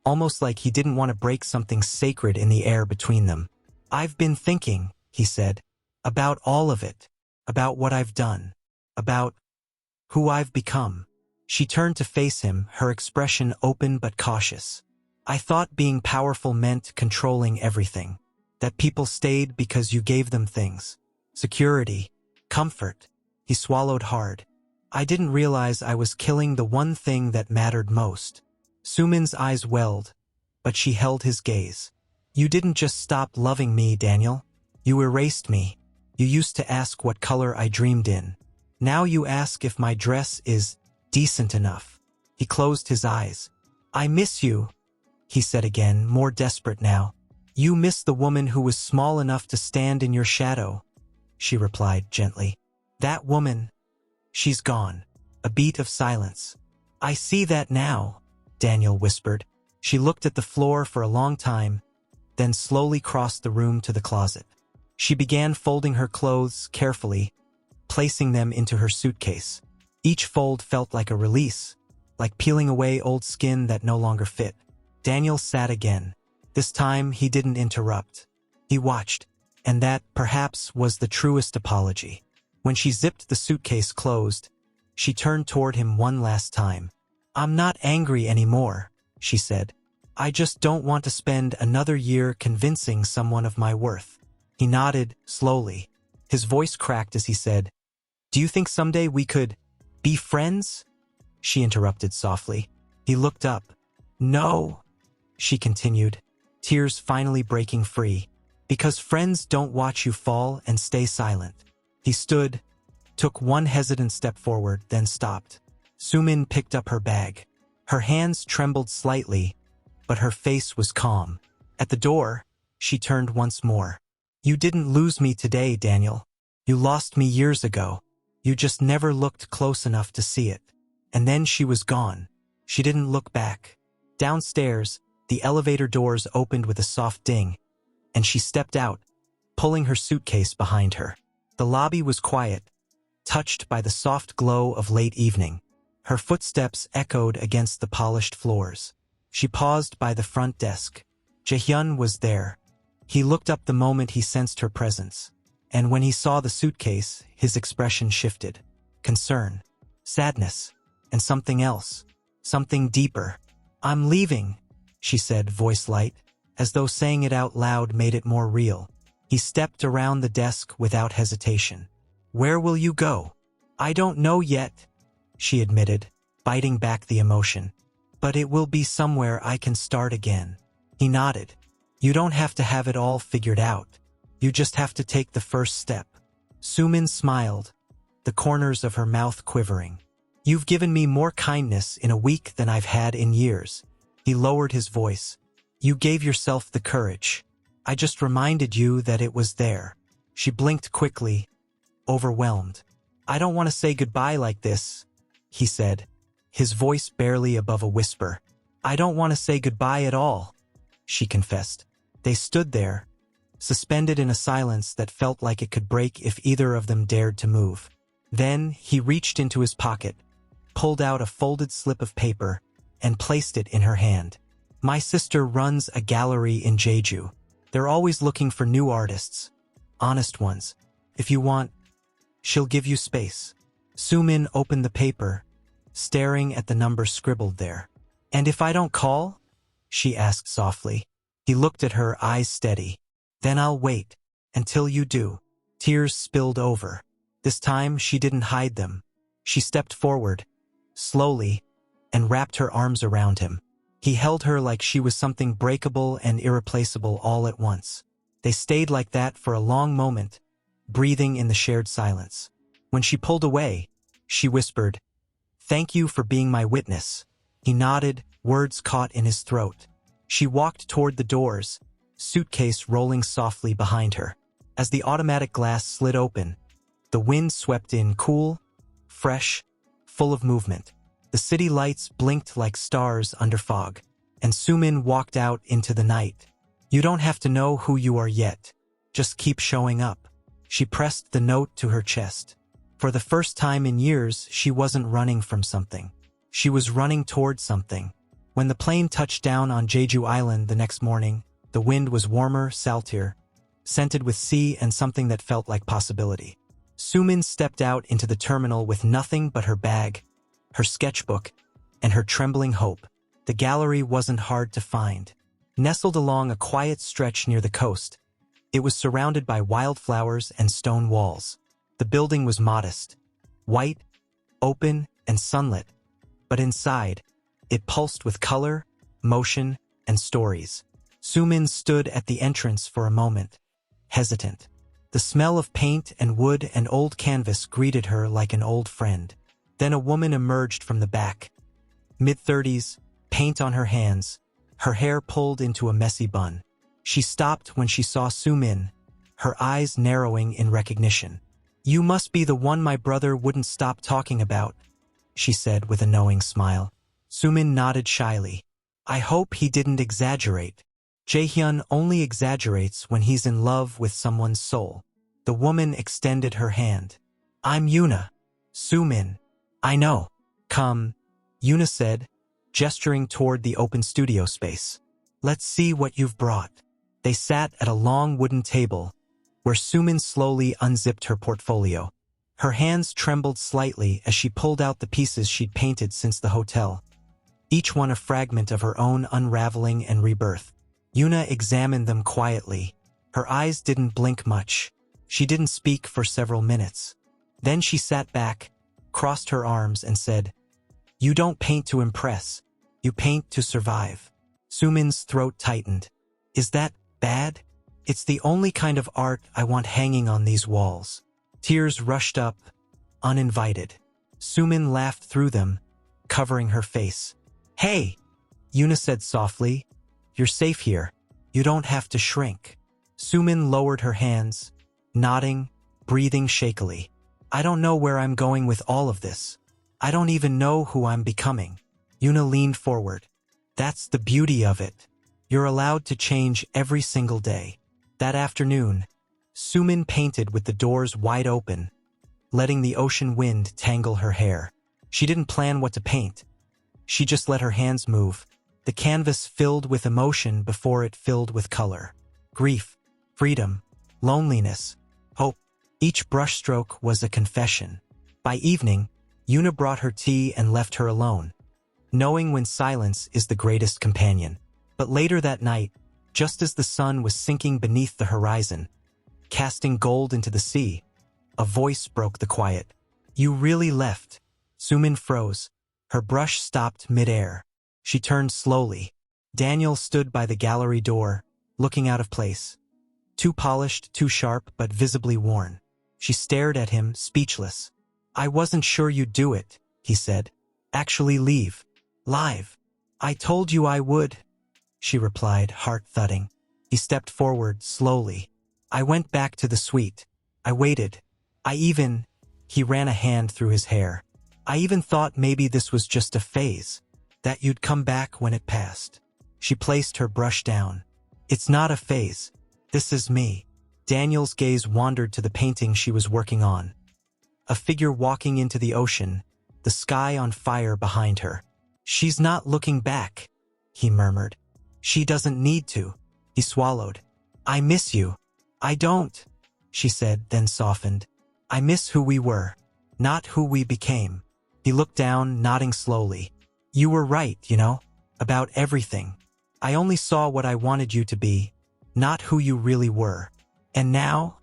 almost like he didn't want to break something sacred in the air between them. "I've been thinking," he said, "about all of it, about what I've done, about who I've become." She turned to face him, her expression open but cautious. "I thought being powerful meant controlling everything, that people stayed because you gave them things, security, comfort." He swallowed hard. "I didn't realize I was killing the one thing that mattered most." Sumin's eyes welled, but she held his gaze. "You didn't just stop loving me, Daniel. You erased me. You used to ask what color I dreamed in. Now you ask if my dress is decent enough." He closed his eyes. "I miss you," he said again, more desperate now. "You miss the woman who was small enough to stand in your shadow," she replied gently. "That woman, she's gone." A beat of silence. "I see that now," Daniel whispered. She looked at the floor for a long time, then slowly crossed the room to the closet. She began folding her clothes carefully, placing them into her suitcase. Each fold felt like a release, like peeling away old skin that no longer fit. Daniel sat again. This time he didn't interrupt. He watched, and that, perhaps, was the truest apology. When she zipped the suitcase closed, she turned toward him one last time. "I'm not angry anymore," she said. "I just don't want to spend another year convincing someone of my worth." He nodded, slowly. His voice cracked as he said, "Do you think someday we could be friends?" She interrupted softly. He looked up. "No," she continued, tears finally breaking free. "Because friends don't watch you fall and stay silent." He stood, took one hesitant step forward, then stopped. Sumin picked up her bag. Her hands trembled slightly, but her face was calm. At the door, she turned once more. "You didn't lose me today, Daniel. You lost me years ago. You just never looked close enough to see it." And then she was gone. She didn't look back. Downstairs, the elevator doors opened with a soft ding, and she stepped out, pulling her suitcase behind her. The lobby was quiet, touched by the soft glow of late evening. Her footsteps echoed against the polished floors. She paused by the front desk. Jaehyun was there. He looked up the moment he sensed her presence, and when he saw the suitcase, his expression shifted. Concern, sadness, and something else, something deeper. "I'm leaving," she said, voice light, as though saying it out loud made it more real. He stepped around the desk without hesitation. "Where will you go?" "I don't know yet," she admitted, biting back the emotion. "But it will be somewhere I can start again." He nodded. "You don't have to have it all figured out. You just have to take the first step." Sumin smiled, the corners of her mouth quivering. "You've given me more kindness in a week than I've had in years." He lowered his voice. "You gave yourself the courage. I just reminded you that it was there." She blinked quickly, overwhelmed. "I don't want to say goodbye like this," he said, his voice barely above a whisper. "I don't want to say goodbye at all," she confessed. They stood there, suspended in a silence that felt like it could break if either of them dared to move. Then he reached into his pocket, pulled out a folded slip of paper, and placed it in her hand. "My sister runs a gallery in Jeju. They're always looking for new artists, honest ones. If you want, she'll give you space." Sumin opened the paper, staring at the number scribbled there. "And if I don't call?" she asked softly. He looked at her, eyes steady. "Then I'll wait until you do." Tears spilled over. This time she didn't hide them. She stepped forward, slowly, and wrapped her arms around him. He held her like she was something breakable and irreplaceable all at once. They stayed like that for a long moment, breathing in the shared silence. When she pulled away, she whispered, "Thank you for being my witness." He nodded, words caught in his throat. She walked toward the doors, suitcase rolling softly behind her. As the automatic glass slid open, the wind swept in, cool, fresh, full of movement. The city lights blinked like stars under fog, and Sumin walked out into the night. "You don't have to know who you are yet. Just keep showing up." She pressed the note to her chest. For the first time in years, she wasn't running from something. She was running toward something. When the plane touched down on Jeju Island the next morning, the wind was warmer, saltier, scented with sea and something that felt like possibility. Sumin stepped out into the terminal with nothing but her bag, her sketchbook, and her trembling hope. The gallery wasn't hard to find. Nestled along a quiet stretch near the coast, it was surrounded by wildflowers and stone walls. The building was modest, white, open, and sunlit, but inside, it pulsed with color, motion, and stories. Sumin stood at the entrance for a moment, hesitant. The smell of paint and wood and old canvas greeted her like an old friend. Then a woman emerged from the back. Mid-30s, paint on her hands, her hair pulled into a messy bun. She stopped when she saw Sumin, her eyes narrowing in recognition. "You must be the one my brother wouldn't stop talking about," she said with a knowing smile. Sumin nodded shyly. "I hope he didn't exaggerate. Jaehyun only exaggerates when he's in love with someone's soul." The woman extended her hand. "I'm Yuna." "Sumin." "I know." "Come," Yuna said, gesturing toward the open studio space. "Let's see what you've brought." They sat at a long wooden table, where Sumin slowly unzipped her portfolio. Her hands trembled slightly as she pulled out the pieces she'd painted since the hotel, each one a fragment of her own unraveling and rebirth. Yuna examined them quietly. Her eyes didn't blink much. She didn't speak for several minutes. Then she sat back, crossed her arms, and said, "You don't paint to impress. You paint to survive." Sumin's throat tightened. "Is that bad? It's the only kind of art I want hanging on these walls." Tears rushed up, uninvited. Sumin laughed through them, covering her face. "Hey," Yuna said softly, "you're safe here. You don't have to shrink." Sumin lowered her hands, nodding, breathing shakily. "I don't know where I'm going with all of this. I don't even know who I'm becoming." Yuna leaned forward. "That's the beauty of it. You're allowed to change every single day." That afternoon, Sumin painted with the doors wide open, letting the ocean wind tangle her hair. She didn't plan what to paint. She just let her hands move. The canvas filled with emotion before it filled with color. Grief, freedom, loneliness, hope. Each brushstroke was a confession. By evening, Yuna brought her tea and left her alone, knowing when silence is the greatest companion. But later that night, just as the sun was sinking beneath the horizon, casting gold into the sea, a voice broke the quiet. "You really left." Sumin froze. Her brush stopped mid-air. She turned slowly. Daniel stood by the gallery door, looking out of place. Too polished, too sharp, but visibly worn. She stared at him, speechless. "I wasn't sure you'd do it," he said. "Actually leave. Live. I told you I would," she replied, heart thudding. He stepped forward, slowly. "I went back to the suite. I waited. He ran a hand through his hair. "I even thought maybe this was just a phase, that you'd come back when it passed." She placed her brush down. "It's not a phase. This is me." Daniel's gaze wandered to the painting she was working on. A figure walking into the ocean, the sky on fire behind her. "She's not looking back," he murmured. "She doesn't need to." He swallowed. "I miss you." "I don't," she said, then softened. "I miss who we were. not who we became. He looked down, nodding slowly. You were right, about everything. I only saw what I wanted you to be, not who you really were. And now?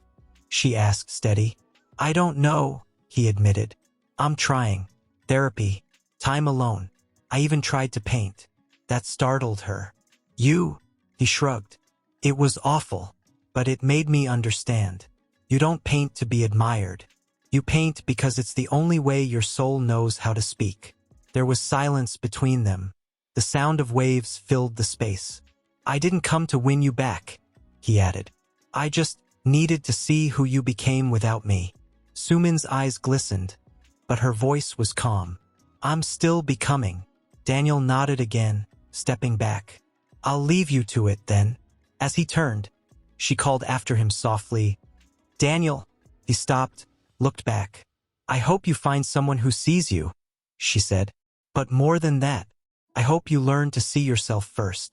She asked, steady. I don't know, he admitted. I'm trying. Therapy. Time alone. I even tried to paint. That startled her. You? He shrugged. It was awful, but it made me understand. You don't paint to be admired. You paint because it's the only way your soul knows how to speak. There was silence between them. The sound of waves filled the space. I didn't come to win you back, he added. I just needed to see who you became without me. Sumin's eyes glistened, but her voice was calm. I'm still becoming. Daniel nodded again, stepping back. I'll leave you to it, then. As he turned, she called after him softly. Daniel. He stopped, looked back. I hope you find someone who sees you, she said. But more than that, I hope you learn to see yourself first.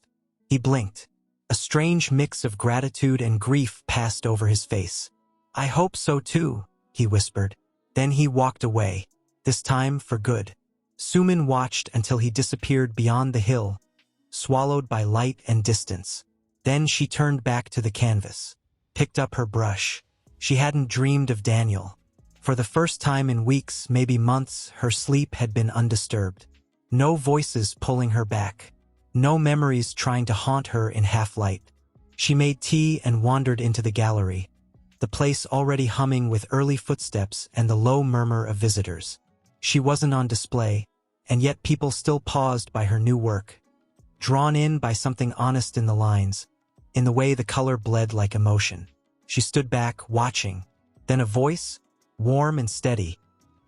He blinked. A strange mix of gratitude and grief passed over his face. I hope so too, he whispered. Then he walked away, this time for good. Sumin watched until he disappeared beyond the hill, swallowed by light and distance. Then she turned back to the canvas, picked up her brush. She hadn't dreamed of Daniel. For the first time in weeks, maybe months, her sleep had been undisturbed. No voices pulling her back. No memories trying to haunt her in half-light. She made tea and wandered into the gallery, the place already humming with early footsteps and the low murmur of visitors. She wasn't on display, and yet people still paused by her new work, drawn in by something honest in the lines, in the way the color bled like emotion. She stood back, watching. Then a voice, warm and steady,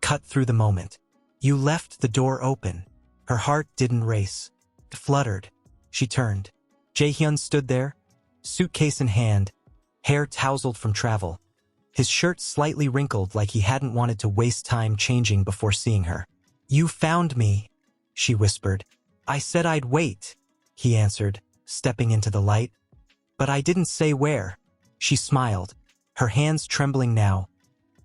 cut through the moment. You left the door open. Her heart didn't race. It fluttered. She turned. Jaehyun stood there, suitcase in hand, hair tousled from travel. His shirt slightly wrinkled like he hadn't wanted to waste time changing before seeing her. You found me, she whispered. I said I'd wait, he answered, stepping into the light. But I didn't say where. She smiled, her hands trembling now,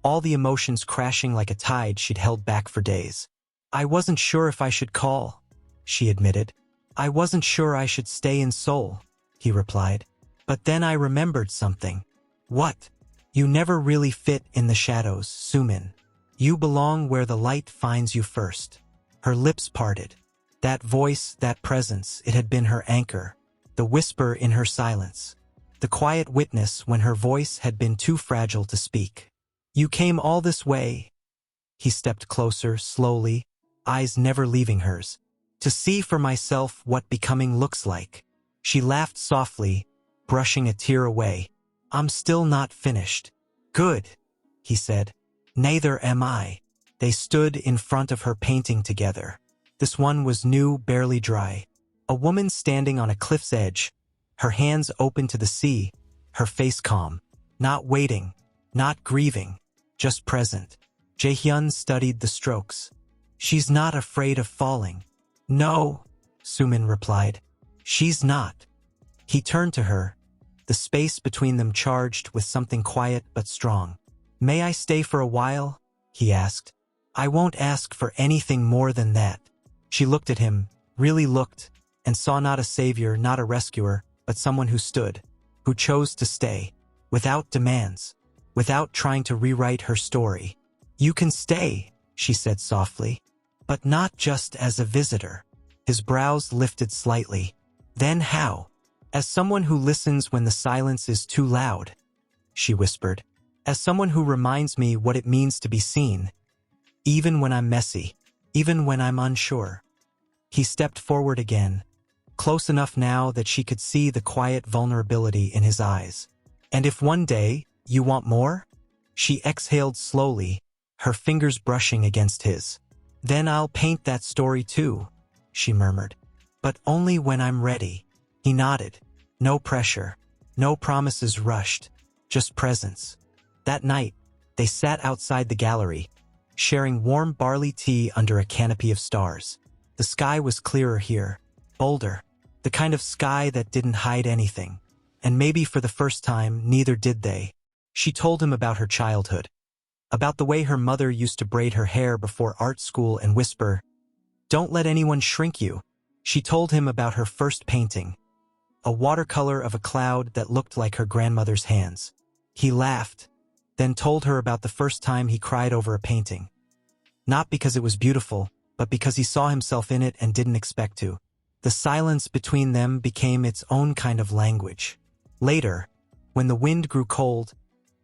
all the emotions crashing like a tide she'd held back for days. I wasn't sure if I should call, she admitted. I wasn't sure I should stay in Seoul, he replied. But then I remembered something. What? You never really fit in the shadows, Sumin. You belong where the light finds you first. Her lips parted. That voice, that presence, it had been her anchor, the whisper in her silence, the quiet witness when her voice had been too fragile to speak. You came all this way. He stepped closer, slowly, eyes never leaving hers, to see for myself what becoming looks like. She laughed softly, brushing a tear away. I'm still not finished. Good, he said. Neither am I. They stood in front of her painting together. This one was new, barely dry. A woman standing on a cliff's edge, her hands open to the sea, her face calm, not waiting, not grieving, just present. Jaehyun studied the strokes. She's not afraid of falling. No, Sumin replied. She's not. He turned to her, the space between them charged with something quiet but strong. May I stay for a while? He asked. I won't ask for anything more than that. She looked at him, really looked, and saw not a savior, not a rescuer, but someone who stood, who chose to stay, without demands, without trying to rewrite her story. You can stay, she said softly, but not just as a visitor. His brows lifted slightly. Then how? As someone who listens when the silence is too loud, she whispered. As someone who reminds me what it means to be seen, even when I'm messy, even when I'm unsure. He stepped forward again, close enough now that she could see the quiet vulnerability in his eyes. And if one day you want more? She exhaled slowly, her fingers brushing against his. Then I'll paint that story too, she murmured. But only when I'm ready. He nodded. No pressure, no promises rushed, just presence. That night, they sat outside the gallery, sharing warm barley tea under a canopy of stars. The sky was clearer here, bolder, the kind of sky that didn't hide anything. And maybe for the first time, neither did they. She told him about her childhood. about the way her mother used to braid her hair before art school and whisper, "Don't let anyone shrink you." She told him about her first painting, a watercolor of a cloud that looked like her grandmother's hands. He laughed, then told her about the first time he cried over a painting. Not because it was beautiful, but because he saw himself in it and didn't expect to. The silence between them became its own kind of language. Later, when the wind grew cold,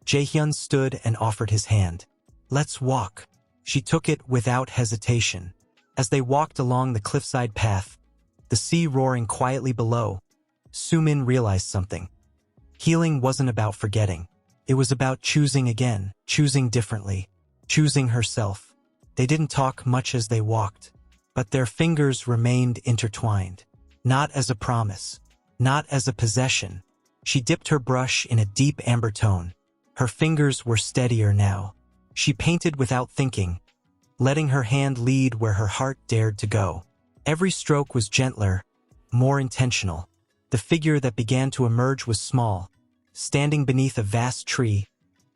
Jaehyun stood and offered his hand. "Let's walk." She took it without hesitation. As they walked along the cliffside path, the sea roaring quietly below, Sumin realized something. Healing wasn't about forgetting. It was about choosing again, choosing differently, choosing herself. They didn't talk much as they walked, but their fingers remained intertwined. Not as a promise, not as a possession. She dipped her brush in a deep amber tone. Her fingers were steadier now. She painted without thinking, letting her hand lead where her heart dared to go. Every stroke was gentler, more intentional. The figure that began to emerge was small, standing beneath a vast tree,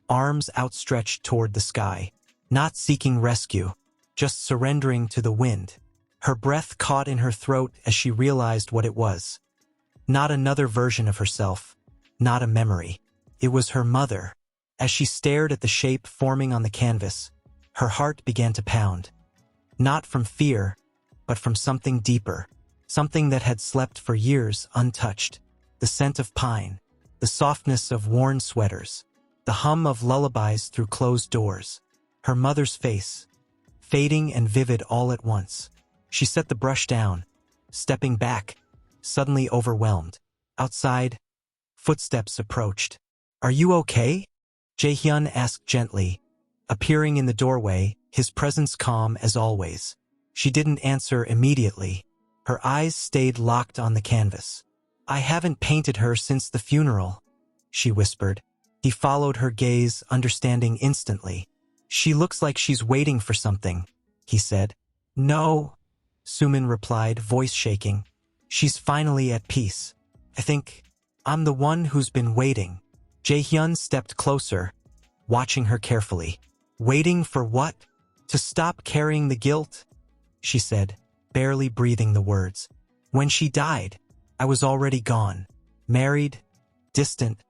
arms outstretched toward the sky, not seeking rescue, just surrendering to the wind. Her breath caught in her throat as she realized what it was. Not another version of herself, not a memory. It was her mother. As she stared at the shape forming on the canvas, her heart began to pound. Not from fear, but from something deeper, something that had slept for years untouched. The scent of pine, the softness of worn sweaters, the hum of lullabies through closed doors. Her mother's face, fading and vivid all at once. She set the brush down, stepping back, suddenly overwhelmed. Outside, footsteps approached. "Are you okay?" Jaehyun asked gently, appearing in the doorway, his presence calm as always. She didn't answer immediately. Her eyes stayed locked on the canvas. "I haven't painted her since the funeral," she whispered. He followed her gaze, understanding instantly. "She looks like she's waiting for something," he said. "No," Sumin replied, voice shaking. "She's finally at peace. I think I'm the one who's been waiting." Jaehyun stepped closer, watching her carefully. "Waiting for what? To stop carrying the guilt?" she said, barely breathing the words. "When she died, I was already gone. Married, distant,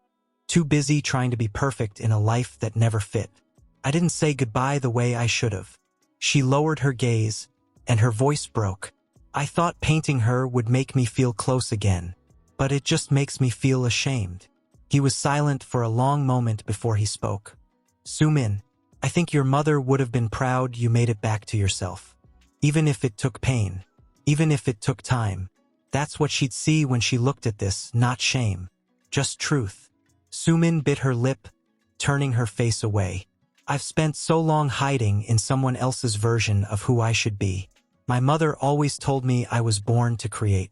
too busy trying to be perfect in a life that never fit. I didn't say goodbye the way I should have." She lowered her gaze, and her voice broke. "I thought painting her would make me feel close again, but it just makes me feel ashamed." He was silent for a long moment before he spoke. "Sumin, I think your mother would have been proud you made it back to yourself. Even if it took pain, even if it took time. That's what she'd see when she looked at this, not shame, just truth." Sumin bit her lip, turning her face away. "I've spent so long hiding in someone else's version of who I should be. My mother always told me I was born to create,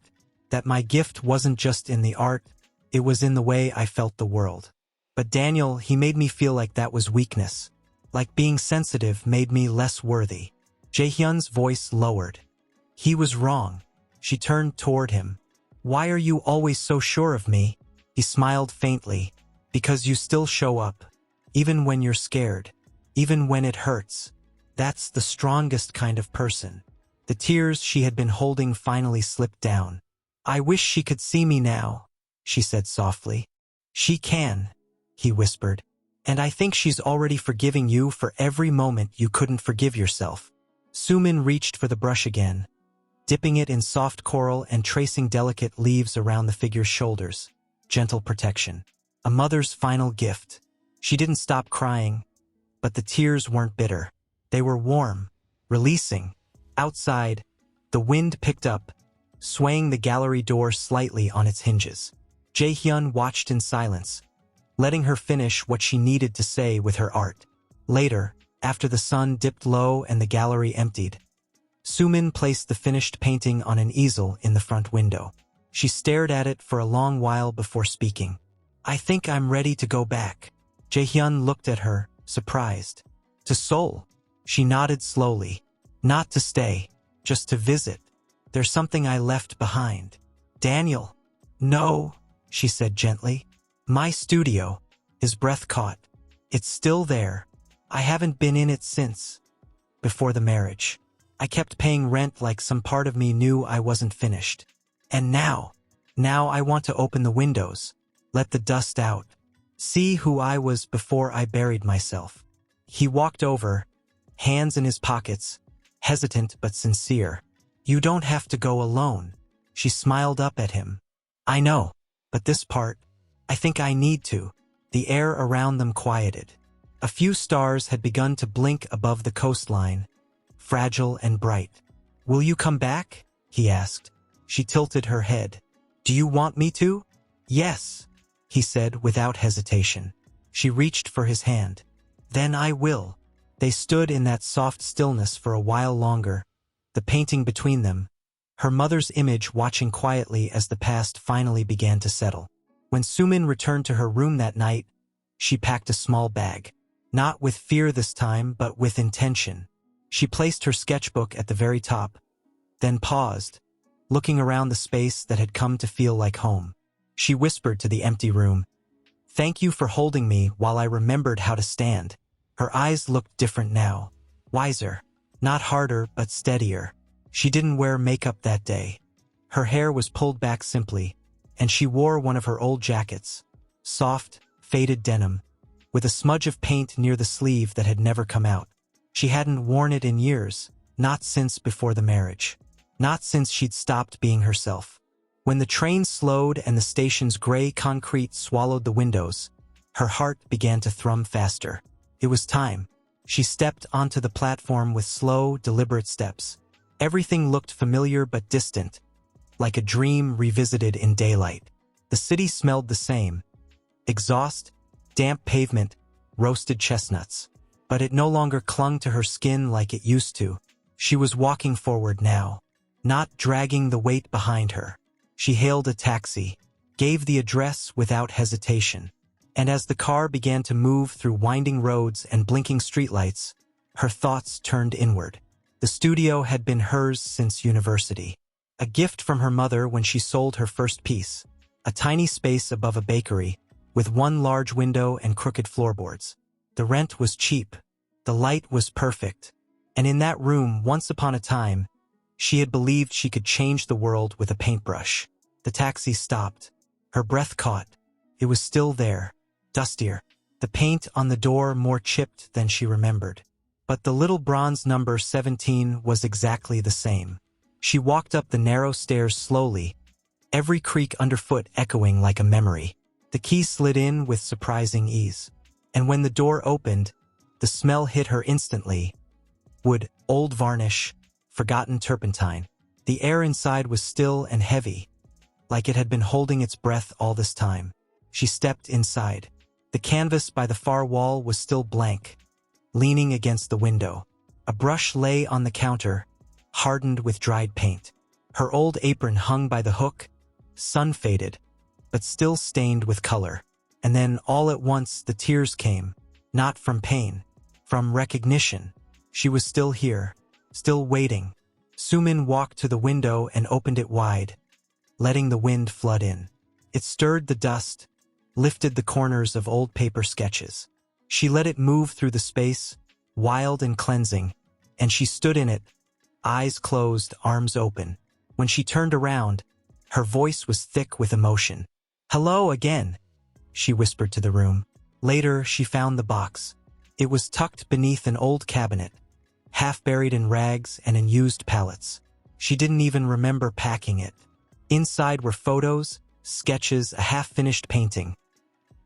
that my gift wasn't just in the art, it was in the way I felt the world. But Daniel, he made me feel like that was weakness. Like being sensitive made me less worthy." Jaehyun's voice lowered. He was wrong. She turned toward him. "Why are you always so sure of me?" He smiled faintly. "Because you still show up. Even when you're scared. Even when it hurts. That's the strongest kind of person." The tears she had been holding finally slipped down. "I wish she could see me now," she said softly. "She can," he whispered. "And I think she's already forgiving you for every moment you couldn't forgive yourself." Sumin reached for the brush again, dipping it in soft coral and tracing delicate leaves around the figure's shoulders. Gentle protection. A mother's final gift. She didn't stop crying, but the tears weren't bitter. They were warm, releasing. Outside, the wind picked up, swaying the gallery door slightly on its hinges. Jaehyun watched in silence, letting her finish what she needed to say with her art. Later, after the sun dipped low and the gallery emptied, Sumin placed the finished painting on an easel in the front window. She stared at it for a long while before speaking. "I think I'm ready to go back." Jaehyun looked at her, surprised. "To Seoul?" She nodded slowly. "Not to stay, just to visit. There's something I left behind." "Daniel?" "No," she said gently. "My studio." His breath caught. "It's still there. I haven't been in it since before the marriage. I kept paying rent like some part of me knew I wasn't finished. And now I want to open the windows, let the dust out, see who I was before I buried myself. He walked over, hands in his pockets, hesitant but sincere. You don't have to go alone. She smiled up at him. I know, but this part, I think I need to. The air around them quieted. A few stars had begun to blink above the coastline, fragile and bright. Will you come back? He asked. She tilted her head. Do you want me to? Yes, he said without hesitation. She reached for his hand. Then I will. They stood in that soft stillness for a while longer, the painting between them, her mother's image watching quietly as the past finally began to settle. When Sumin returned to her room that night, she packed a small bag. Not with fear this time, but with intention. She placed her sketchbook at the very top, then paused, looking around the space that had come to feel like home. She whispered to the empty room, "Thank you for holding me while I remembered how to stand." Her eyes looked different now, wiser, not harder but steadier. She didn't wear makeup that day. Her hair was pulled back simply, and she wore one of her old jackets, soft, faded denim, with a smudge of paint near the sleeve that had never come out. She hadn't worn it in years, not since before the marriage, not since she'd stopped being herself. When the train slowed and the station's gray concrete swallowed the windows, her heart began to thrum faster. It was time. She stepped onto the platform with slow, deliberate steps. Everything looked familiar but distant, like a dream revisited in daylight. The city smelled the same. Exhaust, damp pavement, roasted chestnuts. But it no longer clung to her skin like it used to. She was walking forward now, not dragging the weight behind her. She hailed a taxi, gave the address without hesitation. And as the car began to move through winding roads and blinking streetlights, her thoughts turned inward. The studio had been hers since university. A gift from her mother when she sold her first piece. A tiny space above a bakery, with one large window and crooked floorboards. The rent was cheap. The light was perfect. And in that room, once upon a time, she had believed she could change the world with a paintbrush. The taxi stopped. Her breath caught. It was still there, dustier. The paint on the door more chipped than she remembered. But the little bronze number 17 was exactly the same. She walked up the narrow stairs slowly, every creak underfoot echoing like a memory. The key slid in with surprising ease. And when the door opened, the smell hit her instantly. Wood, old varnish, forgotten turpentine. The air inside was still and heavy, like it had been holding its breath all this time. She stepped inside. The canvas by the far wall was still blank, leaning against the window. A brush lay on the counter, hardened with dried paint. Her old apron hung by the hook, sun-faded, but still stained with color. And then, all at once, the tears came, not from pain, from recognition. She was still here, still waiting. Sumin walked to the window and opened it wide, letting the wind flood in. It stirred the dust, lifted the corners of old paper sketches. She let it move through the space, wild and cleansing, and she stood in it, eyes closed, arms open. When she turned around, her voice was thick with emotion. "Hello again," she whispered to the room. Later, she found the box. It was tucked beneath an old cabinet, half buried in rags and in used pallets. She didn't even remember packing it. Inside were photos, sketches, a half-finished painting.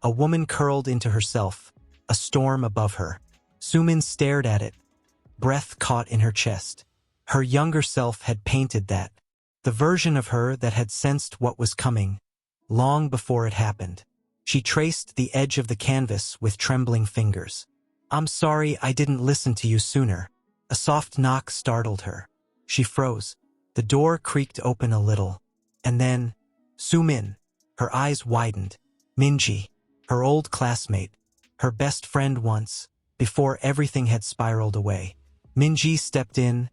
A woman curled into herself, a storm above her. Sumin stared at it, breath caught in her chest. Her younger self had painted that, the version of her that had sensed what was coming, long before it happened. She traced the edge of the canvas with trembling fingers. "I'm sorry I didn't listen to you sooner." A soft knock startled her. She froze. The door creaked open a little. And then, Sumin. Her eyes widened. Minji, her old classmate, her best friend once, before everything had spiraled away. Minji stepped in,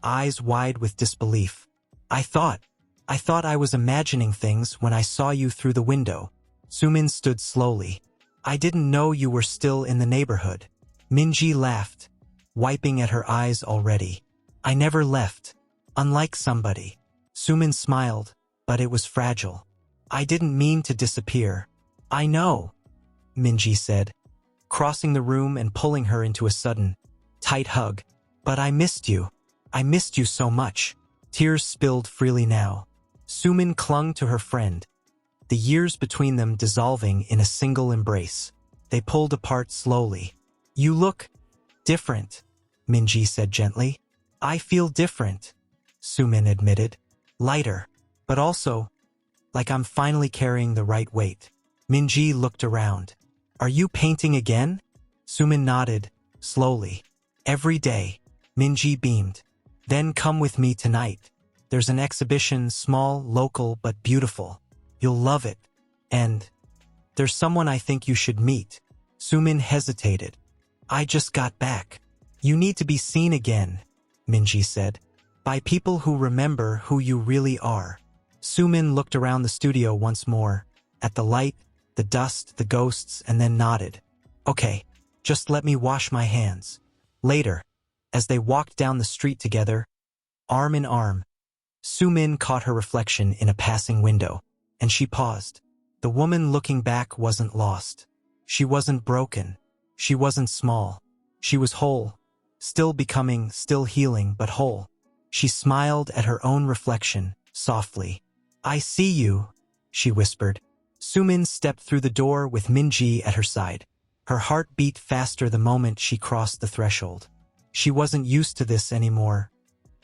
eyes wide with disbelief. I thought I was imagining things when I saw you through the window." Sumin stood slowly. "I didn't know you were still in the neighborhood." Minji laughed, wiping at her eyes already. I never left. Unlike somebody. Sumin smiled, but it was fragile. I didn't mean to disappear. I know, Minji said, crossing the room and pulling her into a sudden, tight hug. But I missed you. I missed you so much. Tears spilled freely now. Sumin clung to her friend, the years between them dissolving in a single embrace. They pulled apart slowly. You look different, Minji said gently. I feel different, Sumin admitted. Lighter, but also like I'm finally carrying the right weight. Minji looked around. Are you painting again? Sumin nodded, slowly. Every day, Minji beamed. Then come with me tonight. There's an exhibition, small, local, but beautiful. You'll love it. And there's someone I think you should meet. Sumin hesitated. I just got back. You need to be seen again, Minji said, by people who remember who you really are. Sumin looked around the studio once more, at the light, the dust, the ghosts, and then nodded. Okay, just let me wash my hands. Later, as they walked down the street together, arm in arm, Sumin caught her reflection in a passing window, and she paused. The woman looking back wasn't lost. She wasn't broken. She wasn't small. She was whole, still becoming, still healing, but whole. She smiled at her own reflection, softly. I see you, she whispered. Sumin stepped through the door with Minji at her side. Her heart beat faster the moment she crossed the threshold. She wasn't used to this anymore.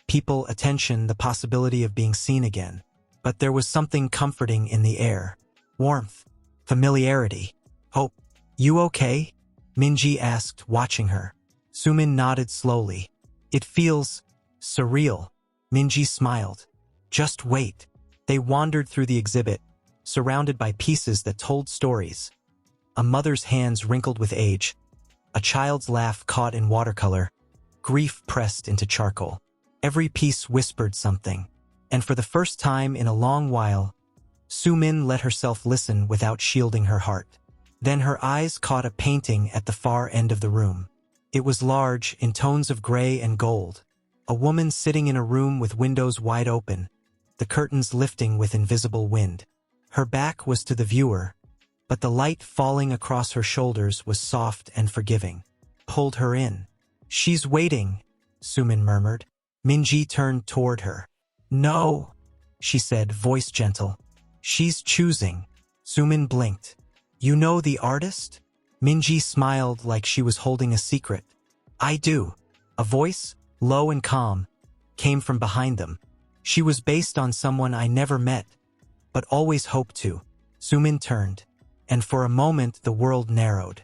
People, attention, the possibility of being seen again. But there was something comforting in the air. Warmth, familiarity, hope. You okay? Minji asked, watching her. Sumin nodded slowly. It feels surreal. Minji smiled. Just wait. They wandered through the exhibit, surrounded by pieces that told stories. A mother's hands wrinkled with age, a child's laugh caught in watercolor, grief pressed into charcoal. Every piece whispered something, and for the first time in a long while, Sumin let herself listen without shielding her heart. Then her eyes caught a painting at the far end of the room. It was large, in tones of gray and gold. A woman sitting in a room with windows wide open, the curtains lifting with invisible wind. Her back was to the viewer, but the light falling across her shoulders was soft and forgiving. Pulled her in. She's waiting, Sumin murmured. Minji turned toward her. No, she said, voice gentle. She's choosing. Sumin blinked. You know the artist? Minji smiled like she was holding a secret. I do. A voice, low and calm, came from behind them. She was based on someone I never met, but always hoped to. Sumin turned, and for a moment the world narrowed.